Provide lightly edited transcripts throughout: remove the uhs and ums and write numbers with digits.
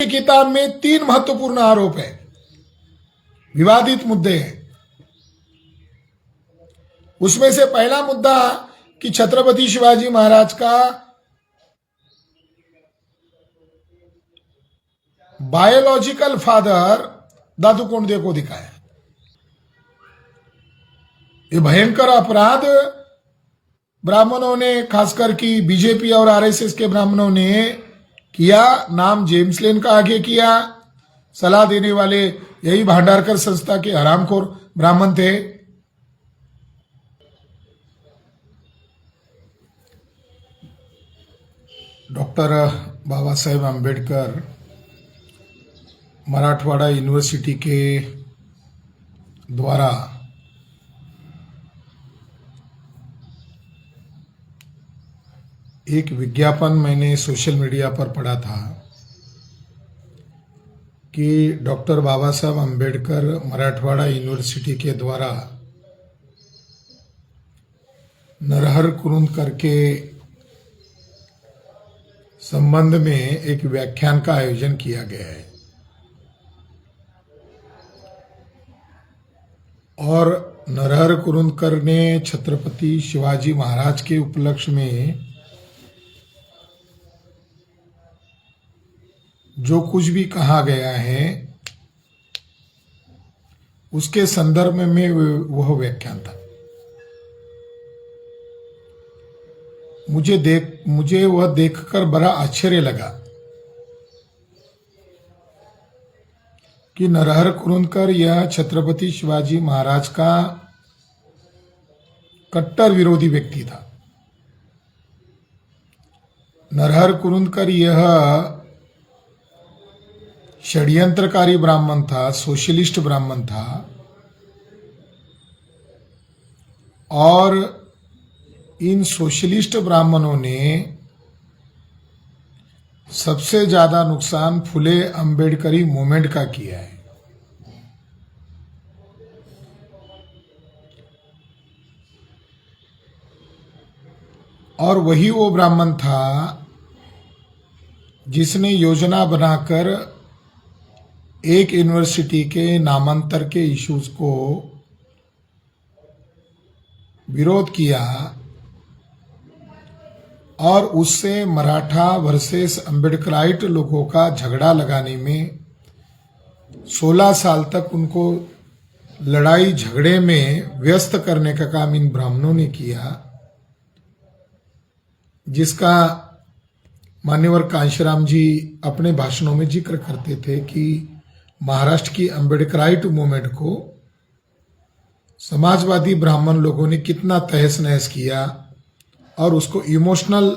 किताब में 3 महत्वपूर्ण आरोप है, विवादित मुद्दे हैं। उसमें से पहला मुद्दा कि छत्रपति शिवाजी महाराज का बायोलॉजिकल फादर दादू कोंडदेव को दिखाया। ये भयंकर अपराध ब्राह्मणों ने, खासकर की बीजेपी और आरएसएस के ब्राह्मणों ने किया। नाम जेम्स लेन का आगे किया। सलाह देने वाले यही भांडारकर संस्था के हरामखोर ब्राह्मण थे। डॉक्टर बाबा साहेब आंबेडकर मराठवाड़ा यूनिवर्सिटी के द्वारा एक विज्ञापन मैंने सोशल मीडिया पर पढ़ा था कि डॉक्टर बाबा साहब आंबेडकर मराठवाड़ा यूनिवर्सिटी के द्वारा नरहर कुरुंदकर के संबंध में एक व्याख्यान का आयोजन किया गया है और नरहर कुरुंदकर ने छत्रपति शिवाजी महाराज के उपलक्ष्य में जो कुछ भी कहा गया है उसके संदर्भ में वह व्याख्यान था। मुझे वह देखकर बड़ा आश्चर्य लगा कि नरहर कुरुंदकर यह छत्रपति शिवाजी महाराज का कट्टर विरोधी व्यक्ति था। नरहर कुरुंदकर यह षड्यंत्रकारी ब्राह्मण था, सोशलिस्ट ब्राह्मण था और इन सोशलिस्ट ब्राह्मणों ने सबसे ज्यादा नुकसान फुले अंबेडकरी मूवमेंट का किया है। और वही वो ब्राह्मण था जिसने योजना बनाकर एक यूनिवर्सिटी के नामांतर के इश्यूज को विरोध किया और उससे मराठा वर्सेस अम्बेडकराइट लोगों का झगड़ा लगाने में 16 साल तक उनको लड़ाई झगड़े में व्यस्त करने का काम इन ब्राह्मणों ने किया, जिसका मान्यवर कांशीराम जी अपने भाषणों में जिक्र करते थे कि महाराष्ट्र की अम्बेडकराइट मूवमेंट को समाजवादी ब्राह्मण लोगों ने कितना तहस नहस किया और उसको इमोशनल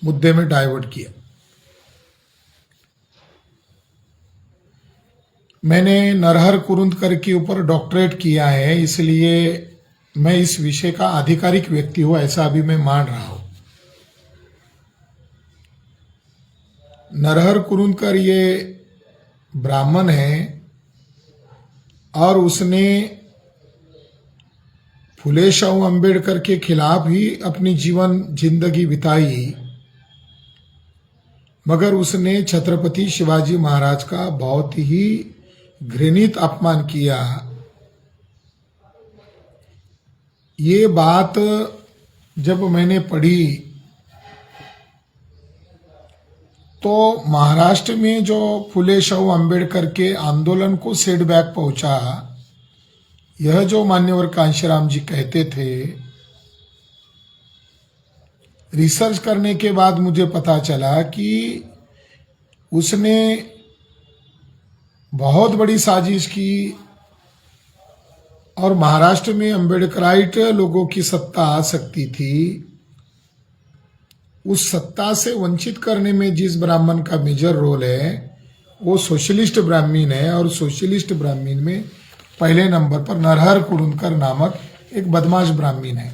मुद्दे में डाइवर्ट किया। मैंने नरहर कुरुंदकर के ऊपर डॉक्टरेट किया है, इसलिए मैं इस विषय का आधिकारिक व्यक्ति हूं ऐसा अभी मैं मान रहा हूं। नरहर कुरुंदकर ये ब्राह्मण है और उसने फुले शाहू अंबेडकर के खिलाफ ही अपनी जिंदगी बिताई, मगर उसने छत्रपति शिवाजी महाराज का बहुत ही घृणित अपमान किया। ये बात जब मैंने पढ़ी तो महाराष्ट्र में जो फुले शाहू अंबेडकर के आंदोलन को सेटबैक पहुंचा, यह जो मान्यवर कांशीराम जी कहते थे, रिसर्च करने के बाद मुझे पता चला कि उसने बहुत बड़ी साजिश की और महाराष्ट्र में अंबेडकराइट लोगों की सत्ता आ सकती थी, उस सत्ता से वंचित करने में जिस ब्राह्मण का मेजर रोल है वो सोशलिस्ट ब्राह्मण है और सोशलिस्ट ब्राह्मण में पहले नंबर पर नरहर कुरुंदकर नामक एक बदमाश ब्राह्मण है।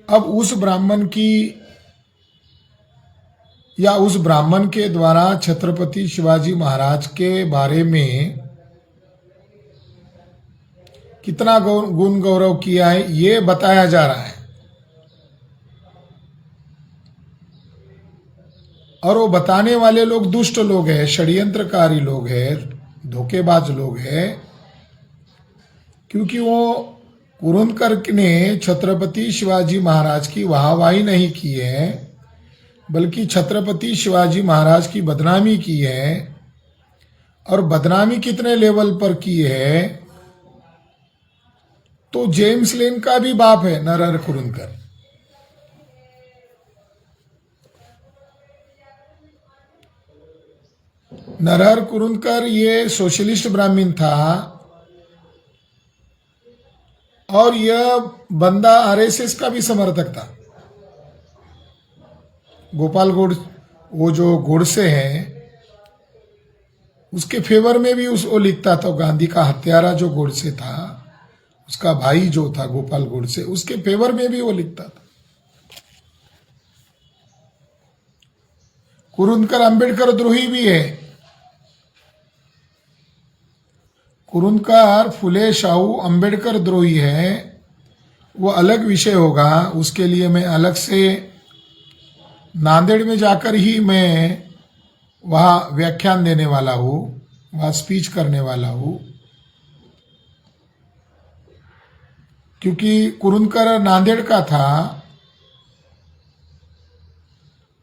अब उस ब्राह्मण की या उस ब्राह्मण के द्वारा छत्रपति शिवाजी महाराज के बारे में कितना गुण गौरव किया है ये बताया जा रहा है। और वो बताने वाले लोग दुष्ट लोग हैं, षड्यंत्रकारी लोग हैं, धोखेबाज लोग हैं, क्योंकि वो कुरुंदकर ने छत्रपति शिवाजी महाराज की वाहवाही नहीं की है, बल्कि छत्रपति शिवाजी महाराज की बदनामी की है। और बदनामी कितने लेवल पर की है, तो जेम्स लेन का भी बाप है नरहर कुरुंदकर। नरहर कुरुंदकर ये सोशलिस्ट ब्राह्मण था, और यह बंदा आरएसएस का भी समर्थक था। गोपाल वो जो गोडसे हैं, उसके फेवर में भी वो लिखता था। गांधी का हत्यारा जो गोडसे था, उसका भाई जो था गोपाल गोडसे, उसके फेवर में भी वो लिखता था। कुरुंदकर अंबेडकर द्रोही भी है। कुरुंदकर फुले शाहू अंबेडकर द्रोही है, वो अलग विषय होगा। उसके लिए मैं अलग से नांदेड़ में जाकर ही मैं वहाँ व्याख्यान देने वाला हूँ, वहाँ स्पीच करने वाला हूँ, क्योंकि कुरुंदकर नांदेड़ का था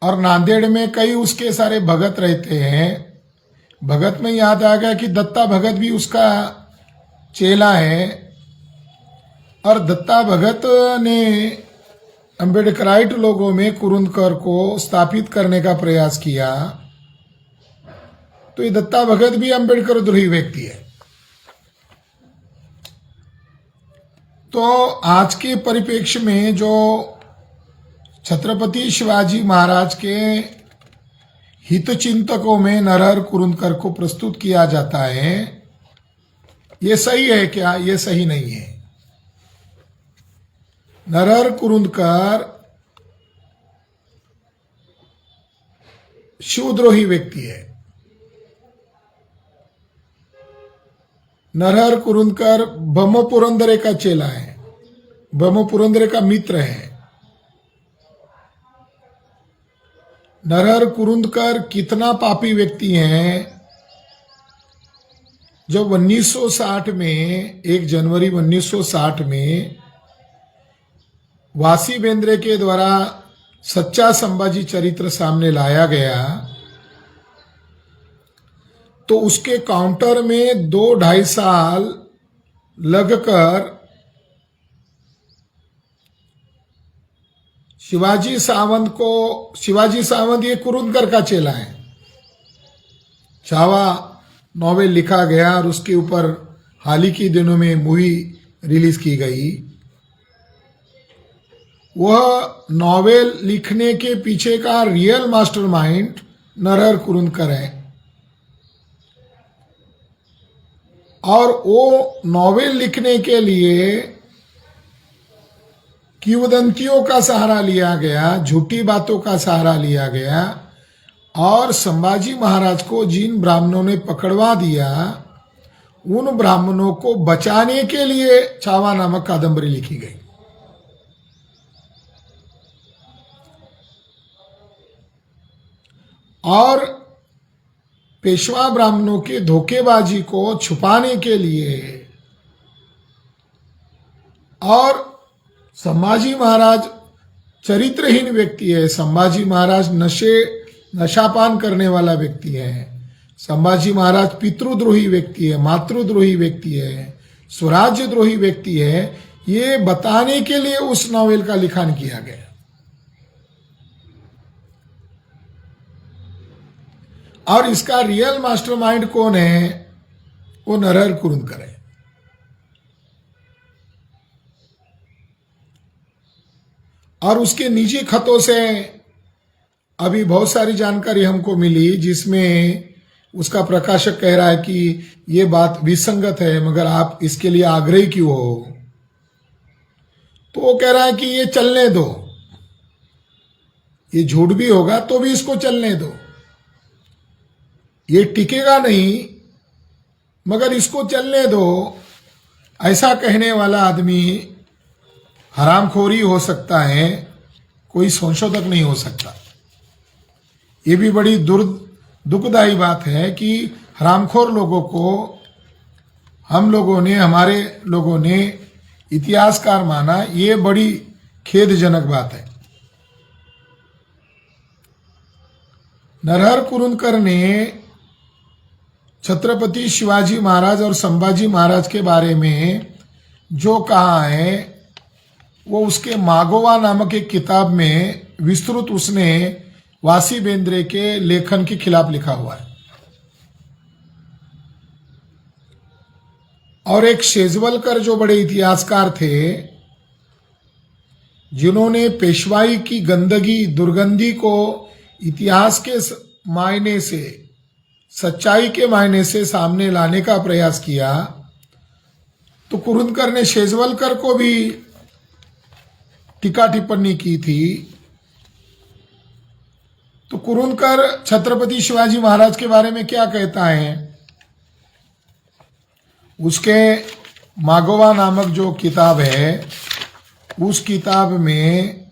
और नांदेड़ में कई उसके सारे भगत रहते हैं। भगत में याद आ गया कि दत्ता भगत भी उसका चेला है, और दत्ता भगत ने अम्बेडकराइट लोगों में कुरुंदकर को स्थापित करने का प्रयास किया। तो ये दत्ता भगत भी अम्बेडकर द्रोही व्यक्ति है। तो आज के परिप्रेक्ष्य में जो छत्रपति शिवाजी महाराज के हितचिंतकों में नरहर कुरुंदकर को प्रस्तुत किया जाता है, ये सही है क्या? ये सही नहीं है। नरहर कुरुंदकर शिवद्रोही व्यक्ति है। नरहर कुरुंदकर बम पुरंदरे का चेला है, बम पुरंदरे का मित्र है। नरहर कुरुंदकर कितना पापी व्यक्ति है। जब 1960 में 1 जनवरी 1960 में वासी बेंद्रे के द्वारा सच्चा संभाजी चरित्र सामने लाया गया, तो उसके काउंटर में 2-2.5 साल लगकर शिवाजी सावंत ये कुरुंदकर का चेला है। छावा नॉवेल लिखा गया और उसके ऊपर हाल ही के दिनों में मूवी रिलीज की गई। वह नॉवेल लिखने के पीछे का रियल मास्टरमाइंड नरहर कुरुंदकर है, और वो नॉवेल लिखने के लिए किंवदंतियों का सहारा लिया गया, झूठी बातों का सहारा लिया गया, और संभाजी महाराज को जिन ब्राह्मणों ने पकड़वा दिया, उन ब्राह्मणों को बचाने के लिए छावा नामक कादंबरी लिखी गई। और पेशवा ब्राह्मणों के धोखेबाजी को छुपाने के लिए, और संभाजी महाराज चरित्रहीन व्यक्ति है। संभाजी महाराज नशापान करने वाला व्यक्ति है। संभाजी महाराज पितृद्रोही व्यक्ति है, मातृद्रोही व्यक्ति है, स्वराज्यद्रोही व्यक्ति है। ये बताने के लिए उस नॉवेल का लिखन किया गया। और इसका रियल मास्टरमाइंड कौन है? वो नरहर कुरुंदकर है। और उसके निजी खतों से अभी बहुत सारी जानकारी हमको मिली, जिसमें उसका प्रकाशक कह रहा है कि ये बात विसंगत है, मगर आप इसके लिए आग्रही क्यों हो? तो वो कह रहा है कि ये चलने दो, ये झूठ भी होगा तो भी इसको चलने दो, ये टिकेगा नहीं मगर इसको चलने दो। ऐसा कहने वाला आदमी हरामखोरी हो सकता है, कोई संशोधक नहीं हो सकता। ये भी बड़ी दुखदायी बात है कि हरामखोर लोगों को हम लोगों ने, हमारे लोगों ने इतिहासकार माना। ये बड़ी खेदजनक बात है। नरहर कुरुंदकर ने छत्रपति शिवाजी महाराज और संभाजी महाराज के बारे में जो कहा है वो उसके मागोवा नामक एक किताब में विस्तृत उसने वासी बेंद्रे के लेखन के खिलाफ लिखा हुआ है। और एक शेजवलकर जो बड़े इतिहासकार थे, जिन्होंने पेशवाई की गंदगी, दुर्गंधी को इतिहास के मायने से, सच्चाई के मायने से सामने लाने का प्रयास किया, तो कुरुंदकर ने शेजवलकर को भी टीका टिप्पणी की थी। तो कुरुंदकर छत्रपति शिवाजी महाराज के बारे में क्या कहता है? उसके मागोवा नामक जो किताब है, उस किताब में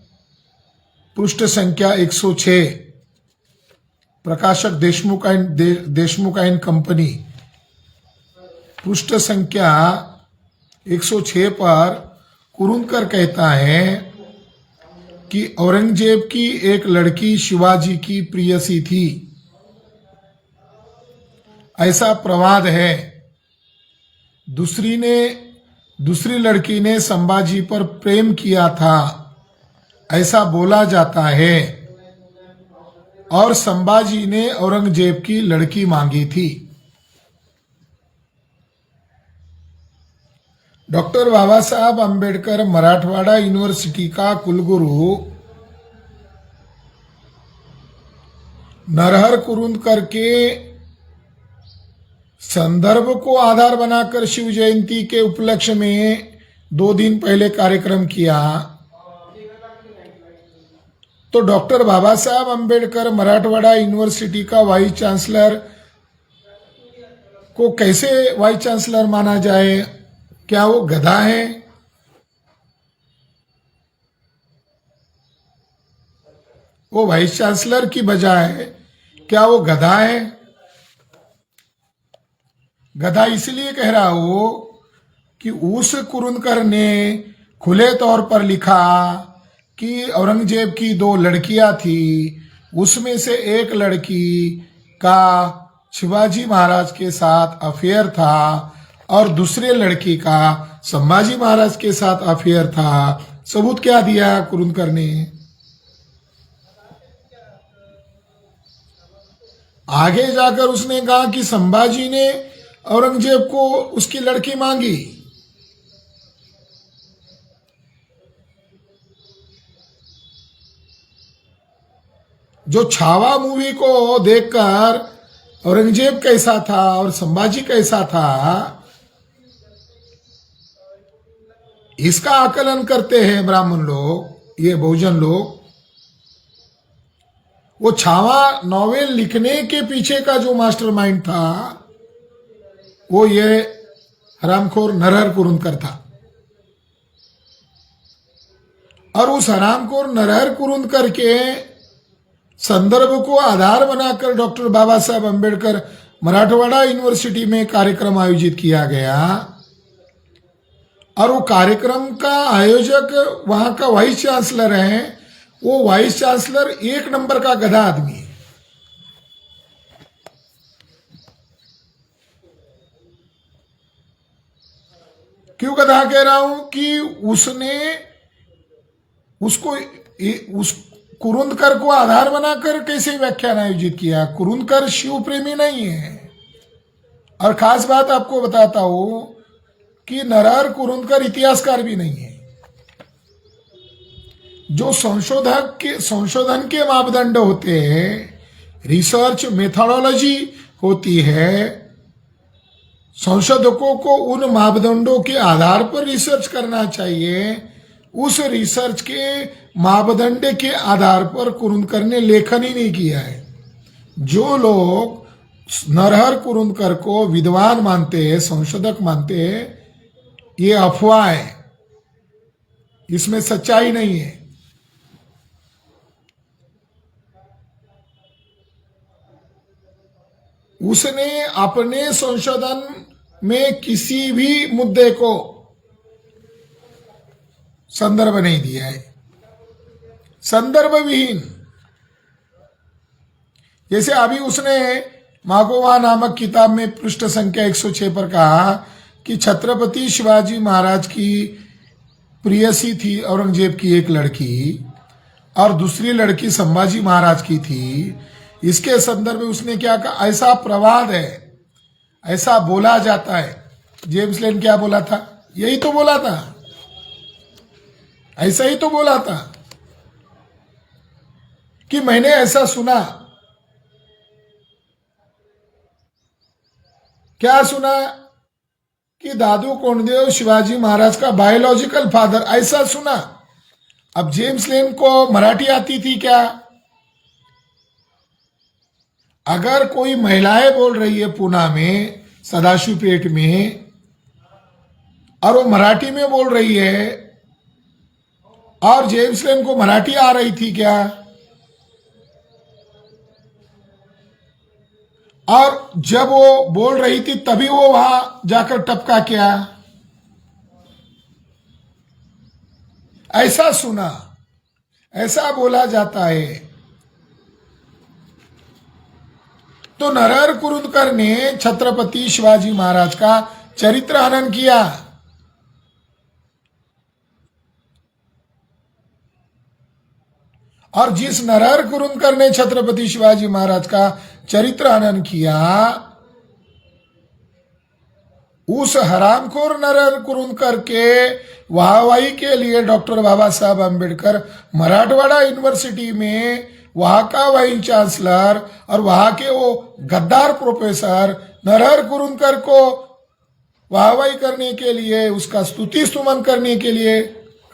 पृष्ठ संख्या 106, प्रकाशक देशमुख एंड कंपनी, पृष्ठ संख्या 106 पर कुरुंदकर कहता है कि औरंगजेब की एक लड़की शिवाजी की प्रियसी थी, ऐसा प्रवाद है। दूसरी लड़की ने संभाजी पर प्रेम किया था, ऐसा बोला जाता है, और संभाजी ने औरंगजेब की लड़की मांगी थी। डॉक्टर बाबा साहब अंबेडकर मराठवाड़ा यूनिवर्सिटी का कुलगुरु नरहर कुरुंदकर के संदर्भ को आधार बनाकर शिव जयंती के उपलक्ष्य में 2 दिन पहले कार्यक्रम किया। तो डॉक्टर बाबा साहब अंबेडकर मराठवाड़ा यूनिवर्सिटी का वाइस चांसलर को कैसे वाइस चांसलर माना जाए? क्या वो गधा है? वो वाइस चांसलर की बजाय क्या वो गधा है? गधा इसलिए कह रहा हो कि उस कुरुंदकर ने खुले तौर पर लिखा कि औरंगजेब की 2 लड़कियां थी, उसमें से एक लड़की का शिवाजी महाराज के साथ अफेयर था और दूसरे लड़की का संभाजी महाराज के साथ अफेयर था। सबूत क्या दिया कुरुंदकर ने? आगे जाकर उसने कहा कि संभाजी ने औरंगजेब को उसकी लड़की मांगी। जो छावा मूवी को देखकर औरंगजेब कैसा था और संभाजी कैसा था, इसका आकलन करते हैं ब्राह्मण लोग, ये बहुजन लोग। वो छावा नॉवेल लिखने के पीछे का जो मास्टरमाइंड था, वो ये हरामखोर नरहर कुरुंदकर था। और उस हरामखोर नरहर कुरुंदकर के संदर्भ को आधार बनाकर डॉक्टर बाबा साहब अंबेडकर मराठवाड़ा यूनिवर्सिटी में कार्यक्रम आयोजित किया गया। और वो कार्यक्रम का आयोजक वहां का वाइस चांसलर है। वो वाइस चांसलर 1 नंबर का गधा आदमी है। क्यों गधा कह रहा हूं? कि उसने उस कुरुंदकर को आधार बनाकर कैसे व्याख्यान आयोजित किया? कुरुंदकर शिव प्रेमी नहीं है। और खास बात आपको बताता हूं कि नरहर कुरुंदकर इतिहासकार भी नहीं है। जो संशोधन के मापदंड होते हैं, रिसर्च मेथोडोलॉजी होती है, संशोधकों को उन मापदंडों के आधार पर रिसर्च करना चाहिए। उस रिसर्च के मापदंड के आधार पर कुरुंदकर ने लेखन ही नहीं किया है। जो लोग नरहर कुरुंदकर को विद्वान मानते हैं, संशोधक मानते हैं, ये अफवाह है, इसमें सच्चाई नहीं है। उसने अपने संशोधन में किसी भी मुद्दे को संदर्भ नहीं दिया है, संदर्भ विहीन। जैसे अभी उसने मागोवा नामक किताब में पृष्ठ संख्या 106 पर कहा कि छत्रपति शिवाजी महाराज की प्रियसी थी औरंगजेब की एक लड़की और दूसरी लड़की संभाजी महाराज की थी। इसके संदर्भ में उसने क्या कहा, ऐसा प्रवाद है, ऐसा बोला जाता है। जेम्स लेन क्या बोला था, यही तो बोला था, ऐसा ही तो बोला था कि मैंने ऐसा सुना। क्या सुना कि दादू कोंडदेव शिवाजी महाराज का बायोलॉजिकल फादर, ऐसा सुना। अब जेम्स लेन को मराठी आती थी क्या? अगर कोई महिलाएं बोल रही है पूना में, सदाशिवपेट में, और वो मराठी में बोल रही है, और जेम्स लेन को मराठी आ रही थी क्या? और जब वो बोल रही थी तभी वो वहां जाकर टपका क्या? ऐसा सुना, ऐसा बोला जाता है। तो नरहर कुरुंदकर ने छत्रपति शिवाजी महाराज का चरित्र हनन किया। और जिस नरहर कुरुंदकर ने छत्रपति शिवाजी महाराज का चरित्र हनन किया, उस हरामखोर नरहर कुरुंदकर के वाहवाही के लिए डॉक्टर बाबा साहब अम्बेडकर मराठवाड़ा यूनिवर्सिटी में वहां का वाइस चांसलर और वहां के वो गद्दार प्रोफेसर नरहर कुरुंदकर को वाहवाही करने के लिए, उसका स्तुति स्तुमन करने के लिए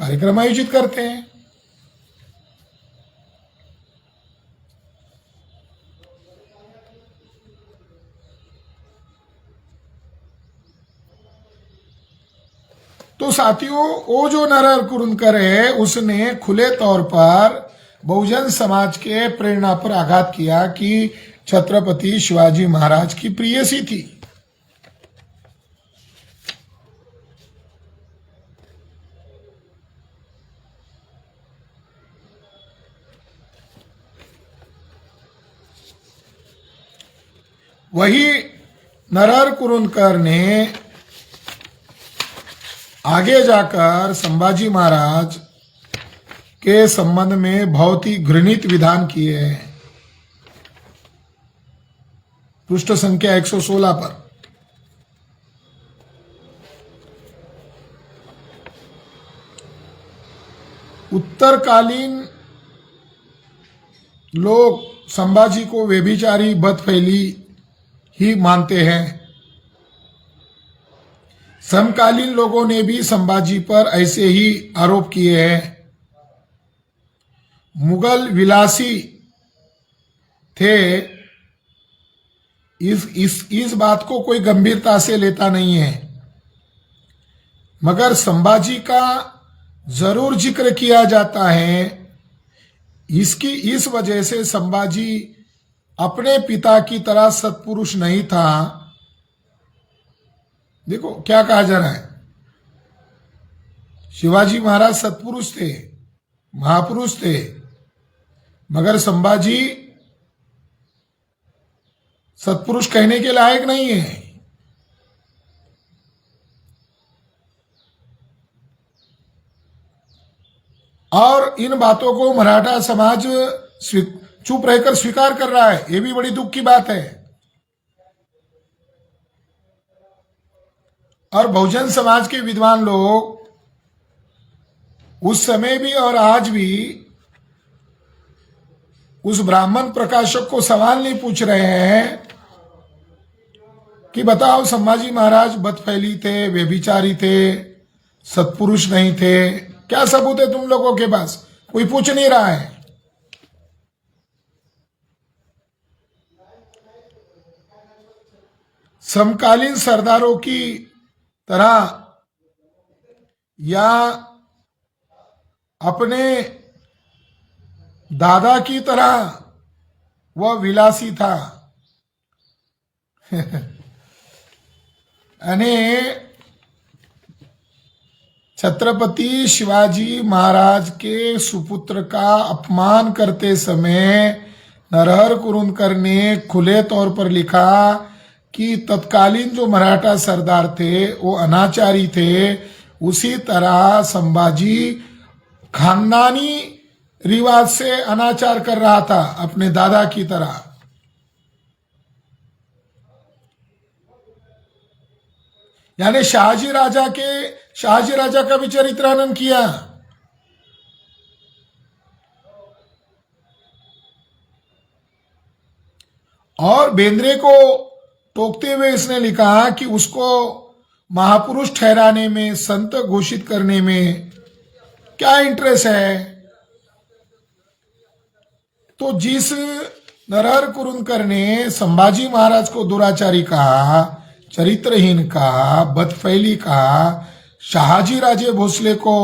कार्यक्रम आयोजित करते हैं। तो साथियों, वो जो नरहर कुरुंदकर है उसने खुले तौर पर बहुजन समाज के प्रेरणा पर आघात किया कि छत्रपति शिवाजी महाराज की प्रेयसी थी। वही नरहर कुरुंदकर ने आगे जाकर संभाजी महाराज के संबंध में बहुत ही घृणित विधान किए हैं। पृष्ठ संख्या 116 पर उत्तरकालीन लोग संभाजी को व्यभिचारी बदफैली ही मानते हैं। समकालीन लोगों ने भी संभाजी पर ऐसे ही आरोप किए हैं। मुगल विलासी थे, इस बात को कोई गंभीरता से लेता नहीं है, मगर संभाजी का जरूर जिक्र किया जाता है। इस वजह से संभाजी अपने पिता की तरह सत्पुरुष नहीं था। देखो क्या कहा जा रहा है, शिवाजी महाराज सत्पुरुष थे, महापुरुष थे, मगर संभाजी सत्पुरुष कहने के लायक नहीं है। और इन बातों को मराठा समाज चुप रहकर स्वीकार कर रहा है, यह भी बड़ी दुख की बात है। और बहुजन समाज के विद्वान लोग उस समय भी और आज भी उस ब्राह्मण प्रकाशक को सवाल नहीं पूछ रहे हैं कि बताओ संभाजी महाराज बदफैली थे, व्यभिचारी थे, सत्पुरुष नहीं थे, क्या सबूत है तुम लोगों के पास? कोई पूछ नहीं रहा है। समकालीन सरदारों की तरह या अपने दादा की तरह वह विलासी था। અને छत्रपति शिवाजी महाराज के सुपुत्र का अपमान करते समय नरहर कुरुंदकर ने खुले तौर पर लिखा कि तत्कालीन जो मराठा सरदार थे वो अनाचारी थे, उसी तरह संभाजी खानदानी रिवाज से अनाचार कर रहा था अपने दादा की तरह। यानी शाहजी राजा का भी चरित्र हनन किया। और बेंद्रे को टोकते हुए इसने लिखा कि उसको महापुरुष ठहराने में, संत घोषित करने में क्या इंटरेस्ट है। तो जिस नरहर कुरुंदकर ने संभाजी महाराज को दुराचारी कहा, चरित्रहीन कहा, बदफैली कहा, शाहजी राजे भोसले को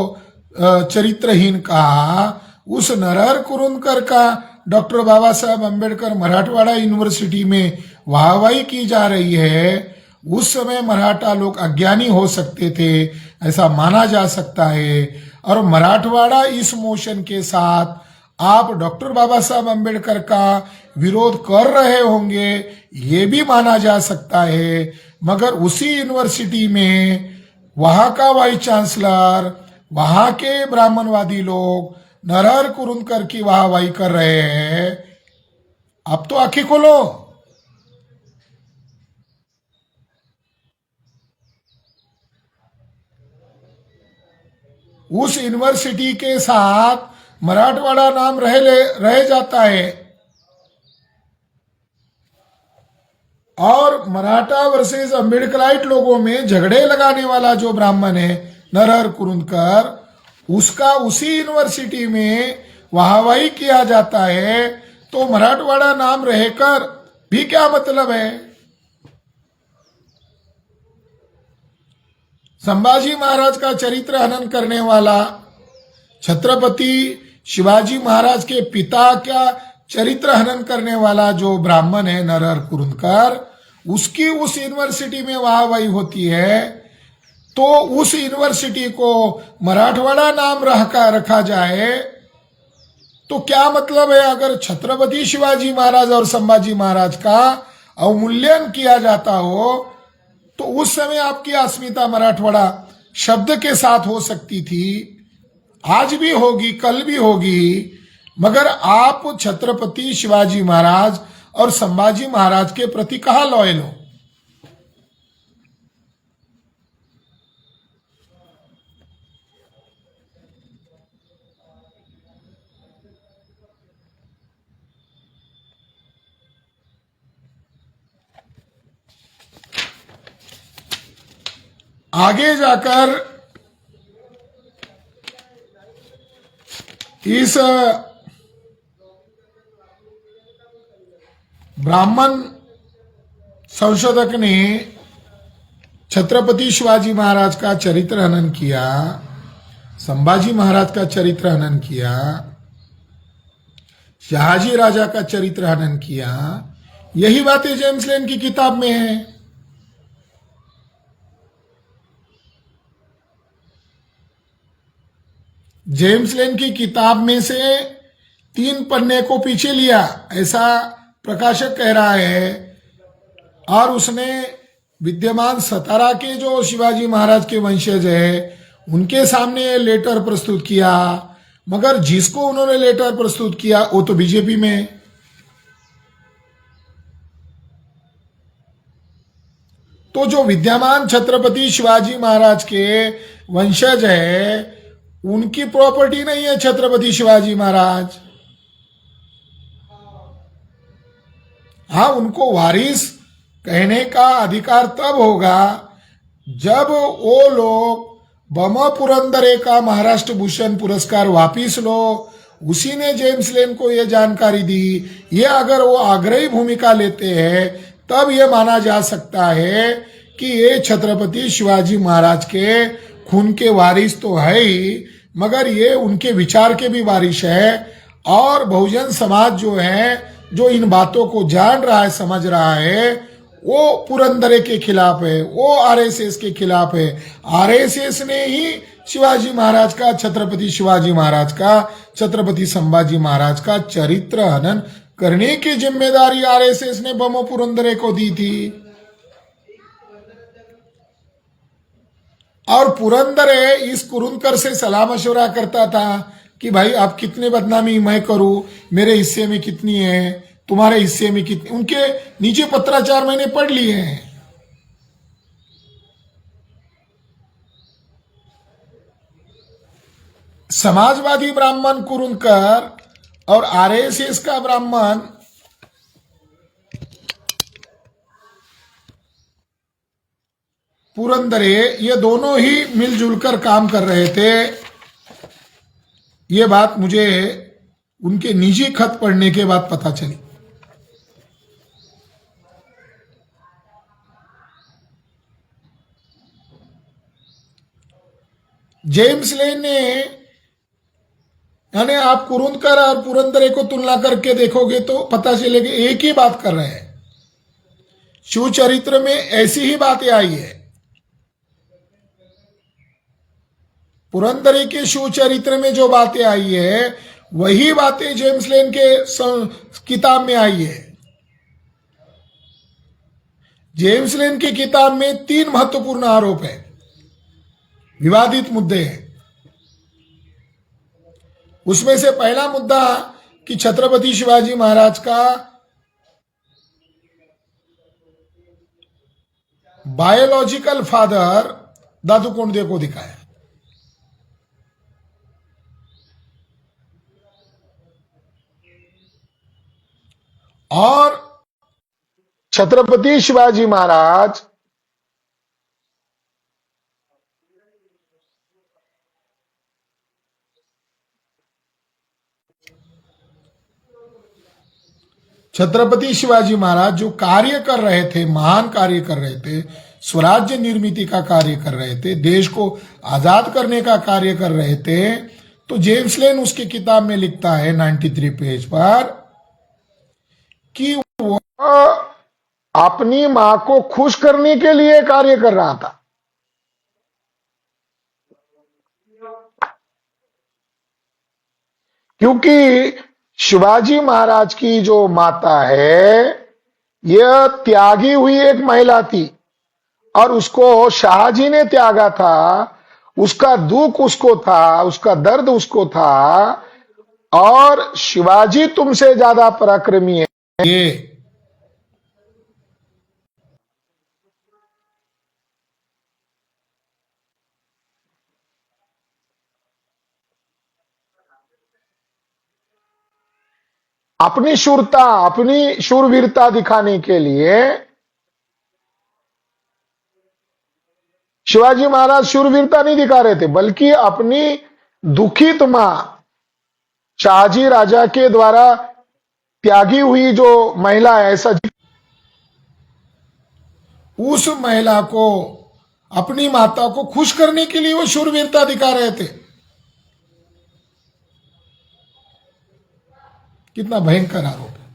चरित्रहीन कहा, उस नरहर कुरुंदकर का डॉक्टर बाबा साहब अम्बेडकर मराठवाड़ा यूनिवर्सिटी में वाहवाही की जा रही है। उस समय मराठा लोग अज्ञानी हो सकते थे, ऐसा माना जा सकता है। और मराठवाड़ा इस मोशन के साथ आप डॉक्टर बाबा साहब अम्बेडकर का विरोध कर रहे होंगे, ये भी माना जा सकता है। मगर उसी यूनिवर्सिटी में वहां का वाइस चांसलर, वहां के ब्राह्मणवादी लोग नरहर कुरुंदकर की वाहवाही कर रहे हैं। अब तो आंखें खोलो। उस यूनिवर्सिटी के साथ मराठवाड़ा नाम रह जाता है। और मराठा वर्सेस अम्बेडकराइट लोगों में झगड़े लगाने वाला जो ब्राह्मण है नरहर कुरुंदकर, उसका उसी यूनिवर्सिटी में वाहवाही किया जाता है। तो मराठवाड़ा नाम रहकर भी क्या मतलब है। संभाजी महाराज का चरित्र हनन करने वाला, छत्रपति शिवाजी महाराज के पिता का चरित्र हनन करने वाला जो ब्राह्मण है नरहर कुरुंदकर, उसकी उस यूनिवर्सिटी में वाहवाही होती है। तो उस यूनिवर्सिटी को मराठवाड़ा नाम रखा जाए तो क्या मतलब है। अगर छत्रपति शिवाजी महाराज और संभाजी महाराज का अवमूल्यन किया जाता हो तो उस समय आपकी अस्मिता मराठवाड़ा शब्द के साथ हो सकती थी, आज भी होगी, कल भी होगी। मगर आप छत्रपति शिवाजी महाराज और संभाजी महाराज के प्रति कहाँ लॉयल हो। आगे जाकर इस ब्राह्मण संशोधक ने छत्रपति शिवाजी महाराज का चरित्र हनन किया, संभाजी महाराज का चरित्र हनन किया, शाहजी राजा का चरित्र हनन किया। यही बातें जेम्स लेन की किताब में है। जेम्स लेन की किताब में से 3 पन्ने को पीछे लिया, ऐसा प्रकाशक कह रहा है। और उसने विद्यमान 17 के जो शिवाजी महाराज के वंशज है उनके सामने लेटर प्रस्तुत किया। मगर जिसको उन्होंने लेटर प्रस्तुत किया वो तो बीजेपी में है। तो जो विद्यमान छत्रपति शिवाजी महाराज के वंशज है उनकी प्रॉपर्टी नहीं है छत्रपति शिवाजी महाराज। हाँ, उनको वारिस कहने का अधिकार तब होगा जब वो लोग बमा पुरंदरे का महाराष्ट्र भूषण पुरस्कार वापिस लो। उसी ने जेम्स लेन को यह जानकारी दी। ये अगर वो आग्रही भूमिका लेते हैं तब ये माना जा सकता है कि ये छत्रपति शिवाजी महाराज के खून के वारिस तो है ही, मगर ये उनके विचार के भी वारिस है। और बहुजन समाज जो है, जो इन बातों को जान रहा है, समझ रहा है, वो पुरंदरे के खिलाफ है, वो आरएसएस के खिलाफ है। आरएसएस ने ही शिवाजी महाराज का, छत्रपति शिवाजी महाराज का, छत्रपति संभाजी महाराज का चरित्र हनन करने की जिम्मेदारी आरएसएस ने बमो पुरंदरे को दी थी। और पुरंदरे इस कुरुंदकर से सलाह मशवरा करता था कि भाई आप कितने बदनामी मैं करूं, मेरे हिस्से में कितनी है, तुम्हारे हिस्से में कितनी। उनके नीचे पत्राचार मैंने पढ़ लिए हैं। समाजवादी ब्राह्मण कुरुंदकर और आरएसएस का ब्राह्मण पुरंदरे, ये दोनों ही मिलजुल कर काम कर रहे थे। ये बात मुझे उनके निजी खत पढ़ने के बाद पता चली। जेम्स लेन ने, यानी आप कुरुंदकर और पुरंदरे को तुलना करके देखोगे तो पता चलेगा एक ही बात कर रहे हैं। शिव चरित्र में ऐसी ही बातें आई है। पुरंदरे के शिव चरित्र में जो बातें आई है वही बातें जेम्स लेन के किताब में आई है। जेम्स लेन की किताब में 3 महत्वपूर्ण आरोप है, विवादित मुद्दे हैं। उसमें से पहला मुद्दा कि छत्रपति शिवाजी महाराज का बायोलॉजिकल फादर दादू कोंडदेव को दिखाया। और छत्रपति शिवाजी महाराज छत्रपति शिवाजी महाराज जो कार्य कर रहे थे, महान कार्य कर रहे थे, स्वराज्य निर्मिति का कार्य कर रहे थे, देश को आजाद करने का कार्य कर रहे थे। तो जेम्स लेन उसकी किताब में लिखता है 93 पेज पर कि वो अपनी मां को खुश करने के लिए कार्य कर रहा था। क्योंकि शिवाजी महाराज की जो माता है यह त्यागी हुई एक महिला थी और उसको शाहजी ने त्यागा था। उसका दुख उसको था, उसका दर्द उसको था। और शिवाजी तुमसे ज्यादा पराक्रमी है। ये अपनी शूरता, अपनी शूरवीरता दिखाने के लिए शिवाजी महाराज शूरवीरता नहीं दिखा रहे थे, बल्कि अपनी दुखित मां, शाहजी राजा के द्वारा त्यागी हुई जो महिला है, ऐसा उस महिला को, अपनी माता को खुश करने के लिए वो शूरवीरता दिखा रहे थे। कितना भयंकर आरोप है।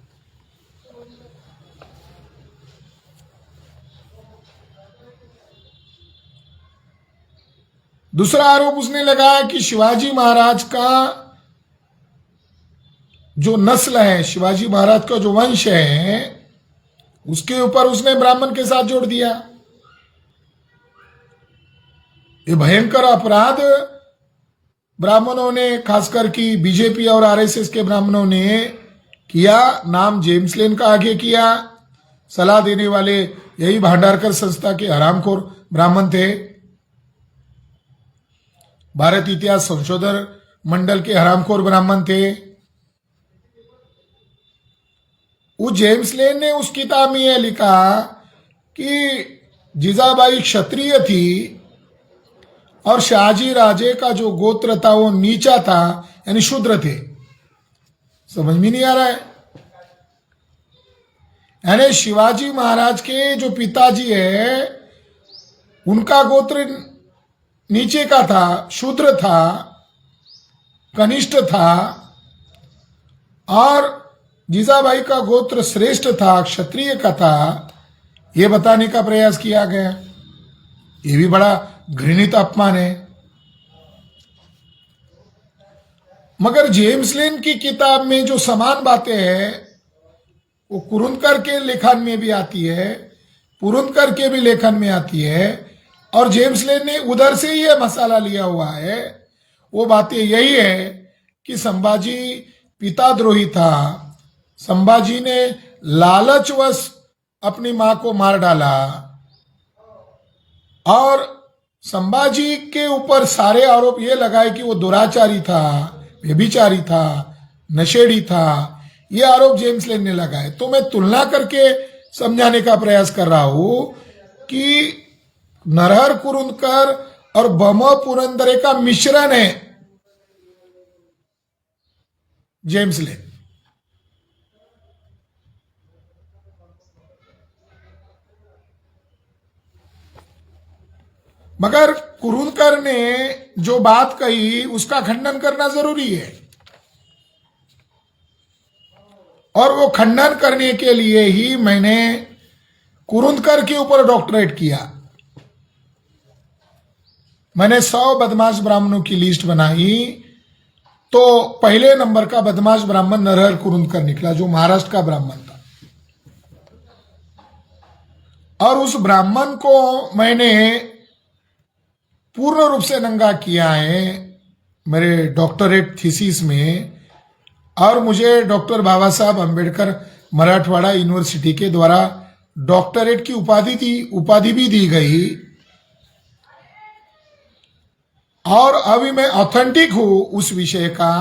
दूसरा आरोप उसने लगाया कि शिवाजी महाराज का जो नस्ल है, शिवाजी महाराज का जो वंश है, उसके ऊपर उसने ब्राह्मण के साथ जोड़ दिया। ये भयंकर अपराध ब्राह्मणों ने, खासकर की बीजेपी और आरएसएस के ब्राह्मणों ने किया। नाम जेम्स लेन का आगे किया। सलाह देने वाले यही भांडारकर संस्था के हरामखोर ब्राह्मण थे। भारत इतिहास संशोधन मंडल के हरामखोर ब्राह्मण थे। वो जेम्स लेन ने उस किताब में यह लिखा कि जीजाबाई क्षत्रिय थी और शाहजी राजे का जो गोत्र था वो नीचा था, यानी शूद्र थे। समझ में नहीं आ रहा है? यानी शिवाजी महाराज के जो पिताजी है उनका गोत्र नीचे का था, शूद्र था, कनिष्ठ था, और जीजाबाई का गोत्र श्रेष्ठ था, क्षत्रिय का था। ये बताने का प्रयास किया गया। ये भी बड़ा घृणित अपमान है। मगर जेम्स लेन की किताब में जो समान बातें हैं वो कुरुंदकर के लेखन में भी आती है, पुरुंदकर के भी लेखन में आती है, और जेम्स लेन ने उधर से ही ये मसाला लिया हुआ है। वो बातें यही है कि संभाजी पिताद्रोही था, संभाजी ने लालचवश अपनी मां को मार डाला, और संभाजी के ऊपर सारे आरोप ये लगाए कि वो दुराचारी था, व्यभिचारी था, नशेड़ी था। ये आरोप जेम्स लेन ने लगाए। तो मैं तुलना करके समझाने का प्रयास कर रहा हूं कि नरहर कुरुंदकर और बम पुरंदरे का मिश्रण है जेम्स लेन। मगर कुरुंदकर ने जो बात कही उसका खंडन करना जरूरी है, और वो खंडन करने के लिए ही मैंने कुरुंदकर के ऊपर डॉक्टरेट किया। मैंने 100 बदमाश ब्राह्मणों की लिस्ट बनाई, तो पहले नंबर का बदमाश ब्राह्मण नरहर कुरुंदकर निकला, जो महाराष्ट्र का ब्राह्मण था। और उस ब्राह्मण को मैंने पूर्ण रूप से नंगा किया है मेरे डॉक्टरेट थीसिस में, और मुझे डॉक्टर बाबा साहब अंबेडकर मराठवाड़ा यूनिवर्सिटी के द्वारा डॉक्टरेट की उपाधि भी दी गई। और अभी मैं ऑथेंटिक हूं उस विषय का,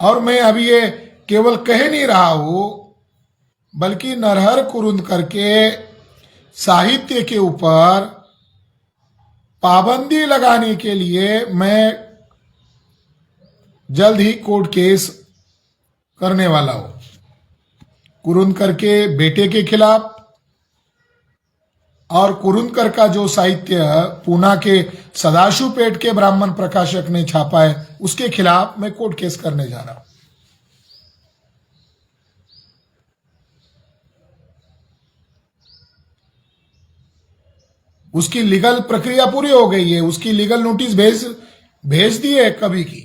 और मैं अभी ये केवल कह नहीं रहा हूं, बल्कि नरहर कुरुंदकर के साहित्य के ऊपर पाबंदी लगाने के लिए मैं जल्द ही कोर्ट केस करने वाला हूं। कुरुंदकर के बेटे के खिलाफ, और कुरुंदकर का जो साहित्य पूना के सदाशिवपेट के ब्राह्मण प्रकाशक ने छापा है उसके खिलाफ मैं कोर्ट केस करने जा रहा हूं। उसकी लीगल प्रक्रिया पूरी हो गई है, उसकी लीगल नोटिस भेज दी है कभी की,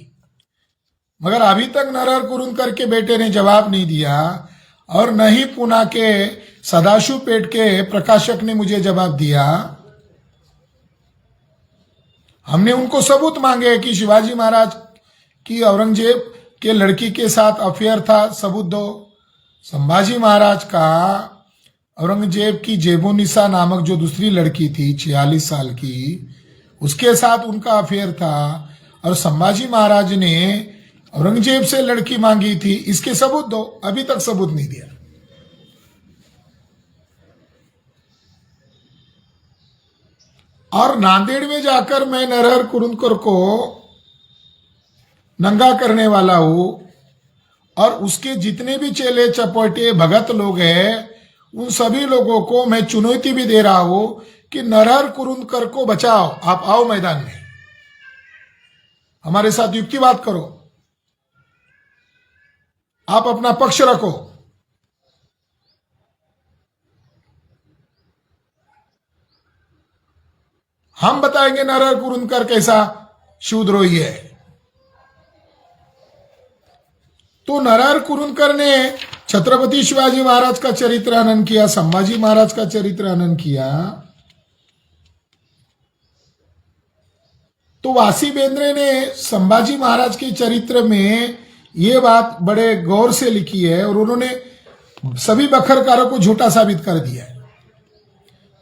मगर अभी तक नरहर कुरुंदकर के बेटे ने जवाब नहीं दिया, और न ही पूना के सदाशिवपेट के प्रकाशक ने मुझे जवाब दिया। हमने उनको सबूत मांगे कि शिवाजी महाराज की औरंगजेब के लड़की के साथ अफेयर था, सबूत दो। संभाजी महाराज का औरंगजेब की जेबोनिसा नामक जो दूसरी लड़की थी 46 साल की, उसके साथ उनका अफेयर था, और संभाजी महाराज ने औरंगजेब से लड़की मांगी थी, इसके सबूत दो। अभी तक सबूत नहीं दिया। और नांदेड़ में जाकर मैं नरहर कुरुंदकर को नंगा करने वाला हूं, और उसके जितने भी चेले चपटे भगत लोग हैं उन सभी लोगों को मैं चुनौती भी दे रहा हूं कि नरहर कुरुंदकर को बचाओ, आप आओ मैदान में, हमारे साथ युक्तिवाद करो, आप अपना पक्ष रखो। हम बताएंगे नरहर कुरुंदकर कैसा शिवद्रोही है। तो नरहर कुरुंदकर ने छत्रपति शिवाजी महाराज का चरित्र हनन किया, संभाजी महाराज का चरित्र हनन किया। तो वासी बेंद्रे ने संभाजी महाराज के चरित्र में ये बात बड़े गौर से लिखी है, और उन्होंने सभी बखरकारों को झूठा साबित कर दिया है।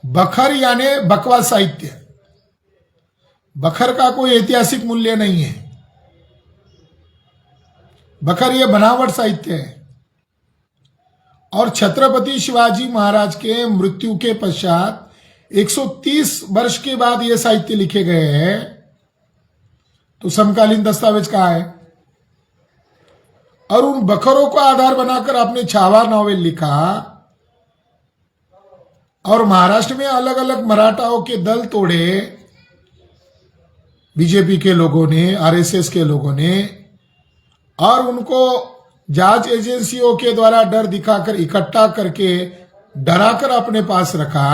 बखर यानी बकवास साहित्य, बखर का कोई ऐतिहासिक मूल्य नहीं है। बखर ये बनावट साहित्य है। और छत्रपति शिवाजी महाराज के मृत्यु के पश्चात 130 वर्ष के बाद ये साहित्य लिखे गए हैं, तो समकालीन दस्तावेज कहाँ है? और उन बखरों को आधार बनाकर आपने छावा नॉवेल लिखा, और महाराष्ट्र में अलग अलग मराठाओं के दल तोड़े बीजेपी के लोगों ने, आरएसएस के लोगों ने, और उनको जांच एजेंसियों के द्वारा डर दिखाकर इकट्ठा करके डराकर अपने पास रखा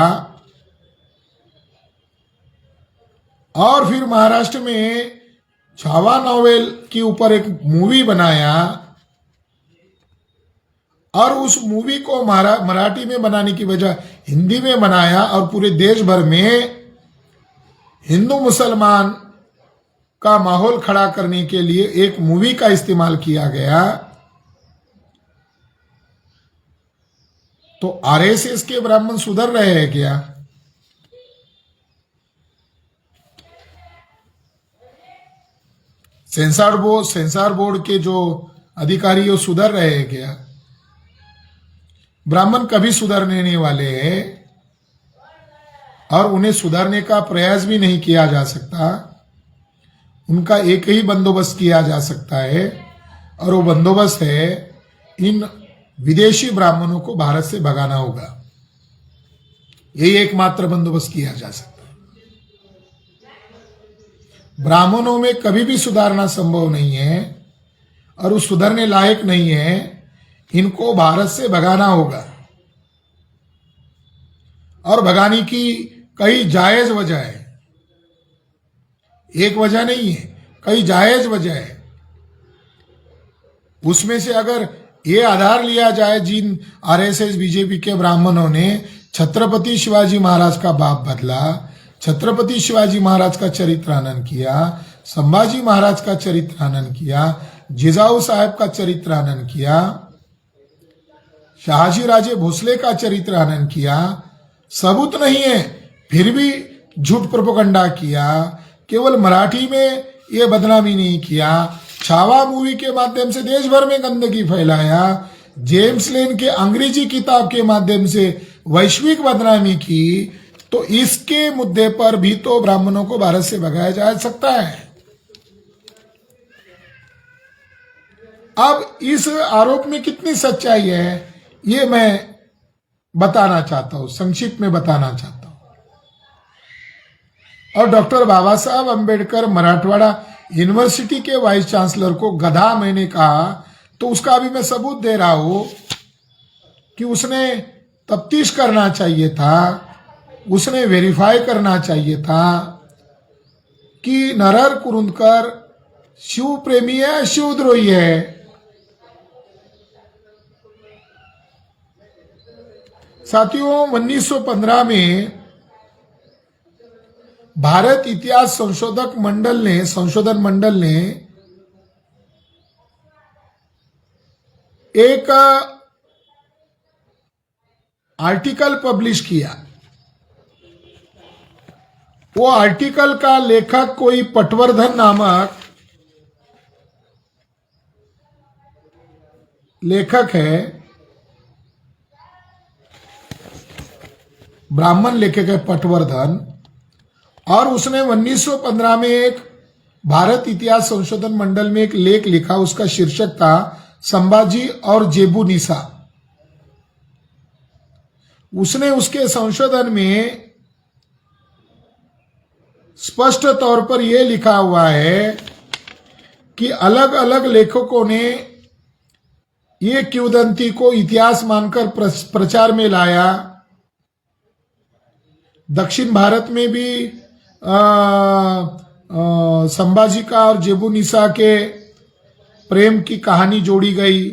और फिर महाराष्ट्र में छावा नोवेल के ऊपर एक मूवी बनाया और उस मूवी को मराठी में बनाने की बजाय हिंदी में बनाया और पूरे देश भर में हिंदू मुसलमान का माहौल खड़ा करने के लिए एक मूवी का इस्तेमाल किया गया। तो आरएसएस के ब्राह्मण सुधर रहे हैं क्या? सेंसर बोर्ड के जो अधिकारी वो सुधर रहे हैं क्या? ब्राह्मण कभी सुधरने नहीं वाले हैं और उन्हें सुधारने का प्रयास भी नहीं किया जा सकता। उनका एक ही बंदोबस्त किया जा सकता है और वो बंदोबस्त है इन विदेशी ब्राह्मणों को भारत से भगाना होगा। यही एकमात्र बंदोबस्त किया जा सकता है। ब्राह्मणों में कभी भी सुधारना संभव नहीं है और वो सुधरने लायक नहीं है। इनको भारत से भगाना होगा और भगाने की कई जायज वजह है, एक वजह नहीं है, कई जायज वजह है। उसमें से अगर ये आधार लिया जाए, जिन आरएसएस बीजेपी के ब्राह्मणों ने छत्रपति शिवाजी महाराज का बाप बदला, छत्रपति शिवाजी महाराज का चरित्रानन किया, संभाजी महाराज का चरित्रानन किया, जिजाऊ साहब का चरित्रानन किया, शहाजी राजे भोसले का चरित्रानन किया, सबूत नहीं है फिर भी झूठ प्रोपेगेंडा किया, केवल मराठी में ये बदनामी नहीं किया, छावा मूवी के माध्यम से देश भर में गंदगी फैलाया, जेम्स लेन के अंग्रेजी किताब के माध्यम से वैश्विक बदनामी की, तो इसके मुद्दे पर भी तो ब्राह्मणों को भारत से भगाया जा सकता है। अब इस आरोप में कितनी सच्चाई है ये मैं बताना चाहता हूं, संक्षिप्त में बताना चाहता हूं। और डॉक्टर बाबा साहब अंबेडकर मराठवाड़ा यूनिवर्सिटी के वाइस चांसलर को गधा मैंने कहा, तो उसका अभी मैं सबूत दे रहा हूं कि उसने तफ्तीश करना चाहिए था, उसने वेरीफाई करना चाहिए था कि नरहर कुरुंदकर शिव प्रेमी है, शिवद्रोही है। साथियों, 1915 में भारत इतिहास संशोधन मंडल ने एक आर्टिकल पब्लिश किया। वो आर्टिकल का लेखक कोई पटवर्धन नामक लेखक है, ब्राह्मण लेखक है पटवर्धन, और उसने 1915 में एक भारत इतिहास संशोधन मंडल में एक लेख लिखा। उसका शीर्षक था संभाजी और जेबू निसा। उसने उसके संशोधन में स्पष्ट तौर पर यह लिखा हुआ है कि अलग अलग लेखकों ने ये किंवदंती को इतिहास मानकर प्रचार में लाया। दक्षिण भारत में भी संभाजी का और जेबू निसा के प्रेम की कहानी जोड़ी गई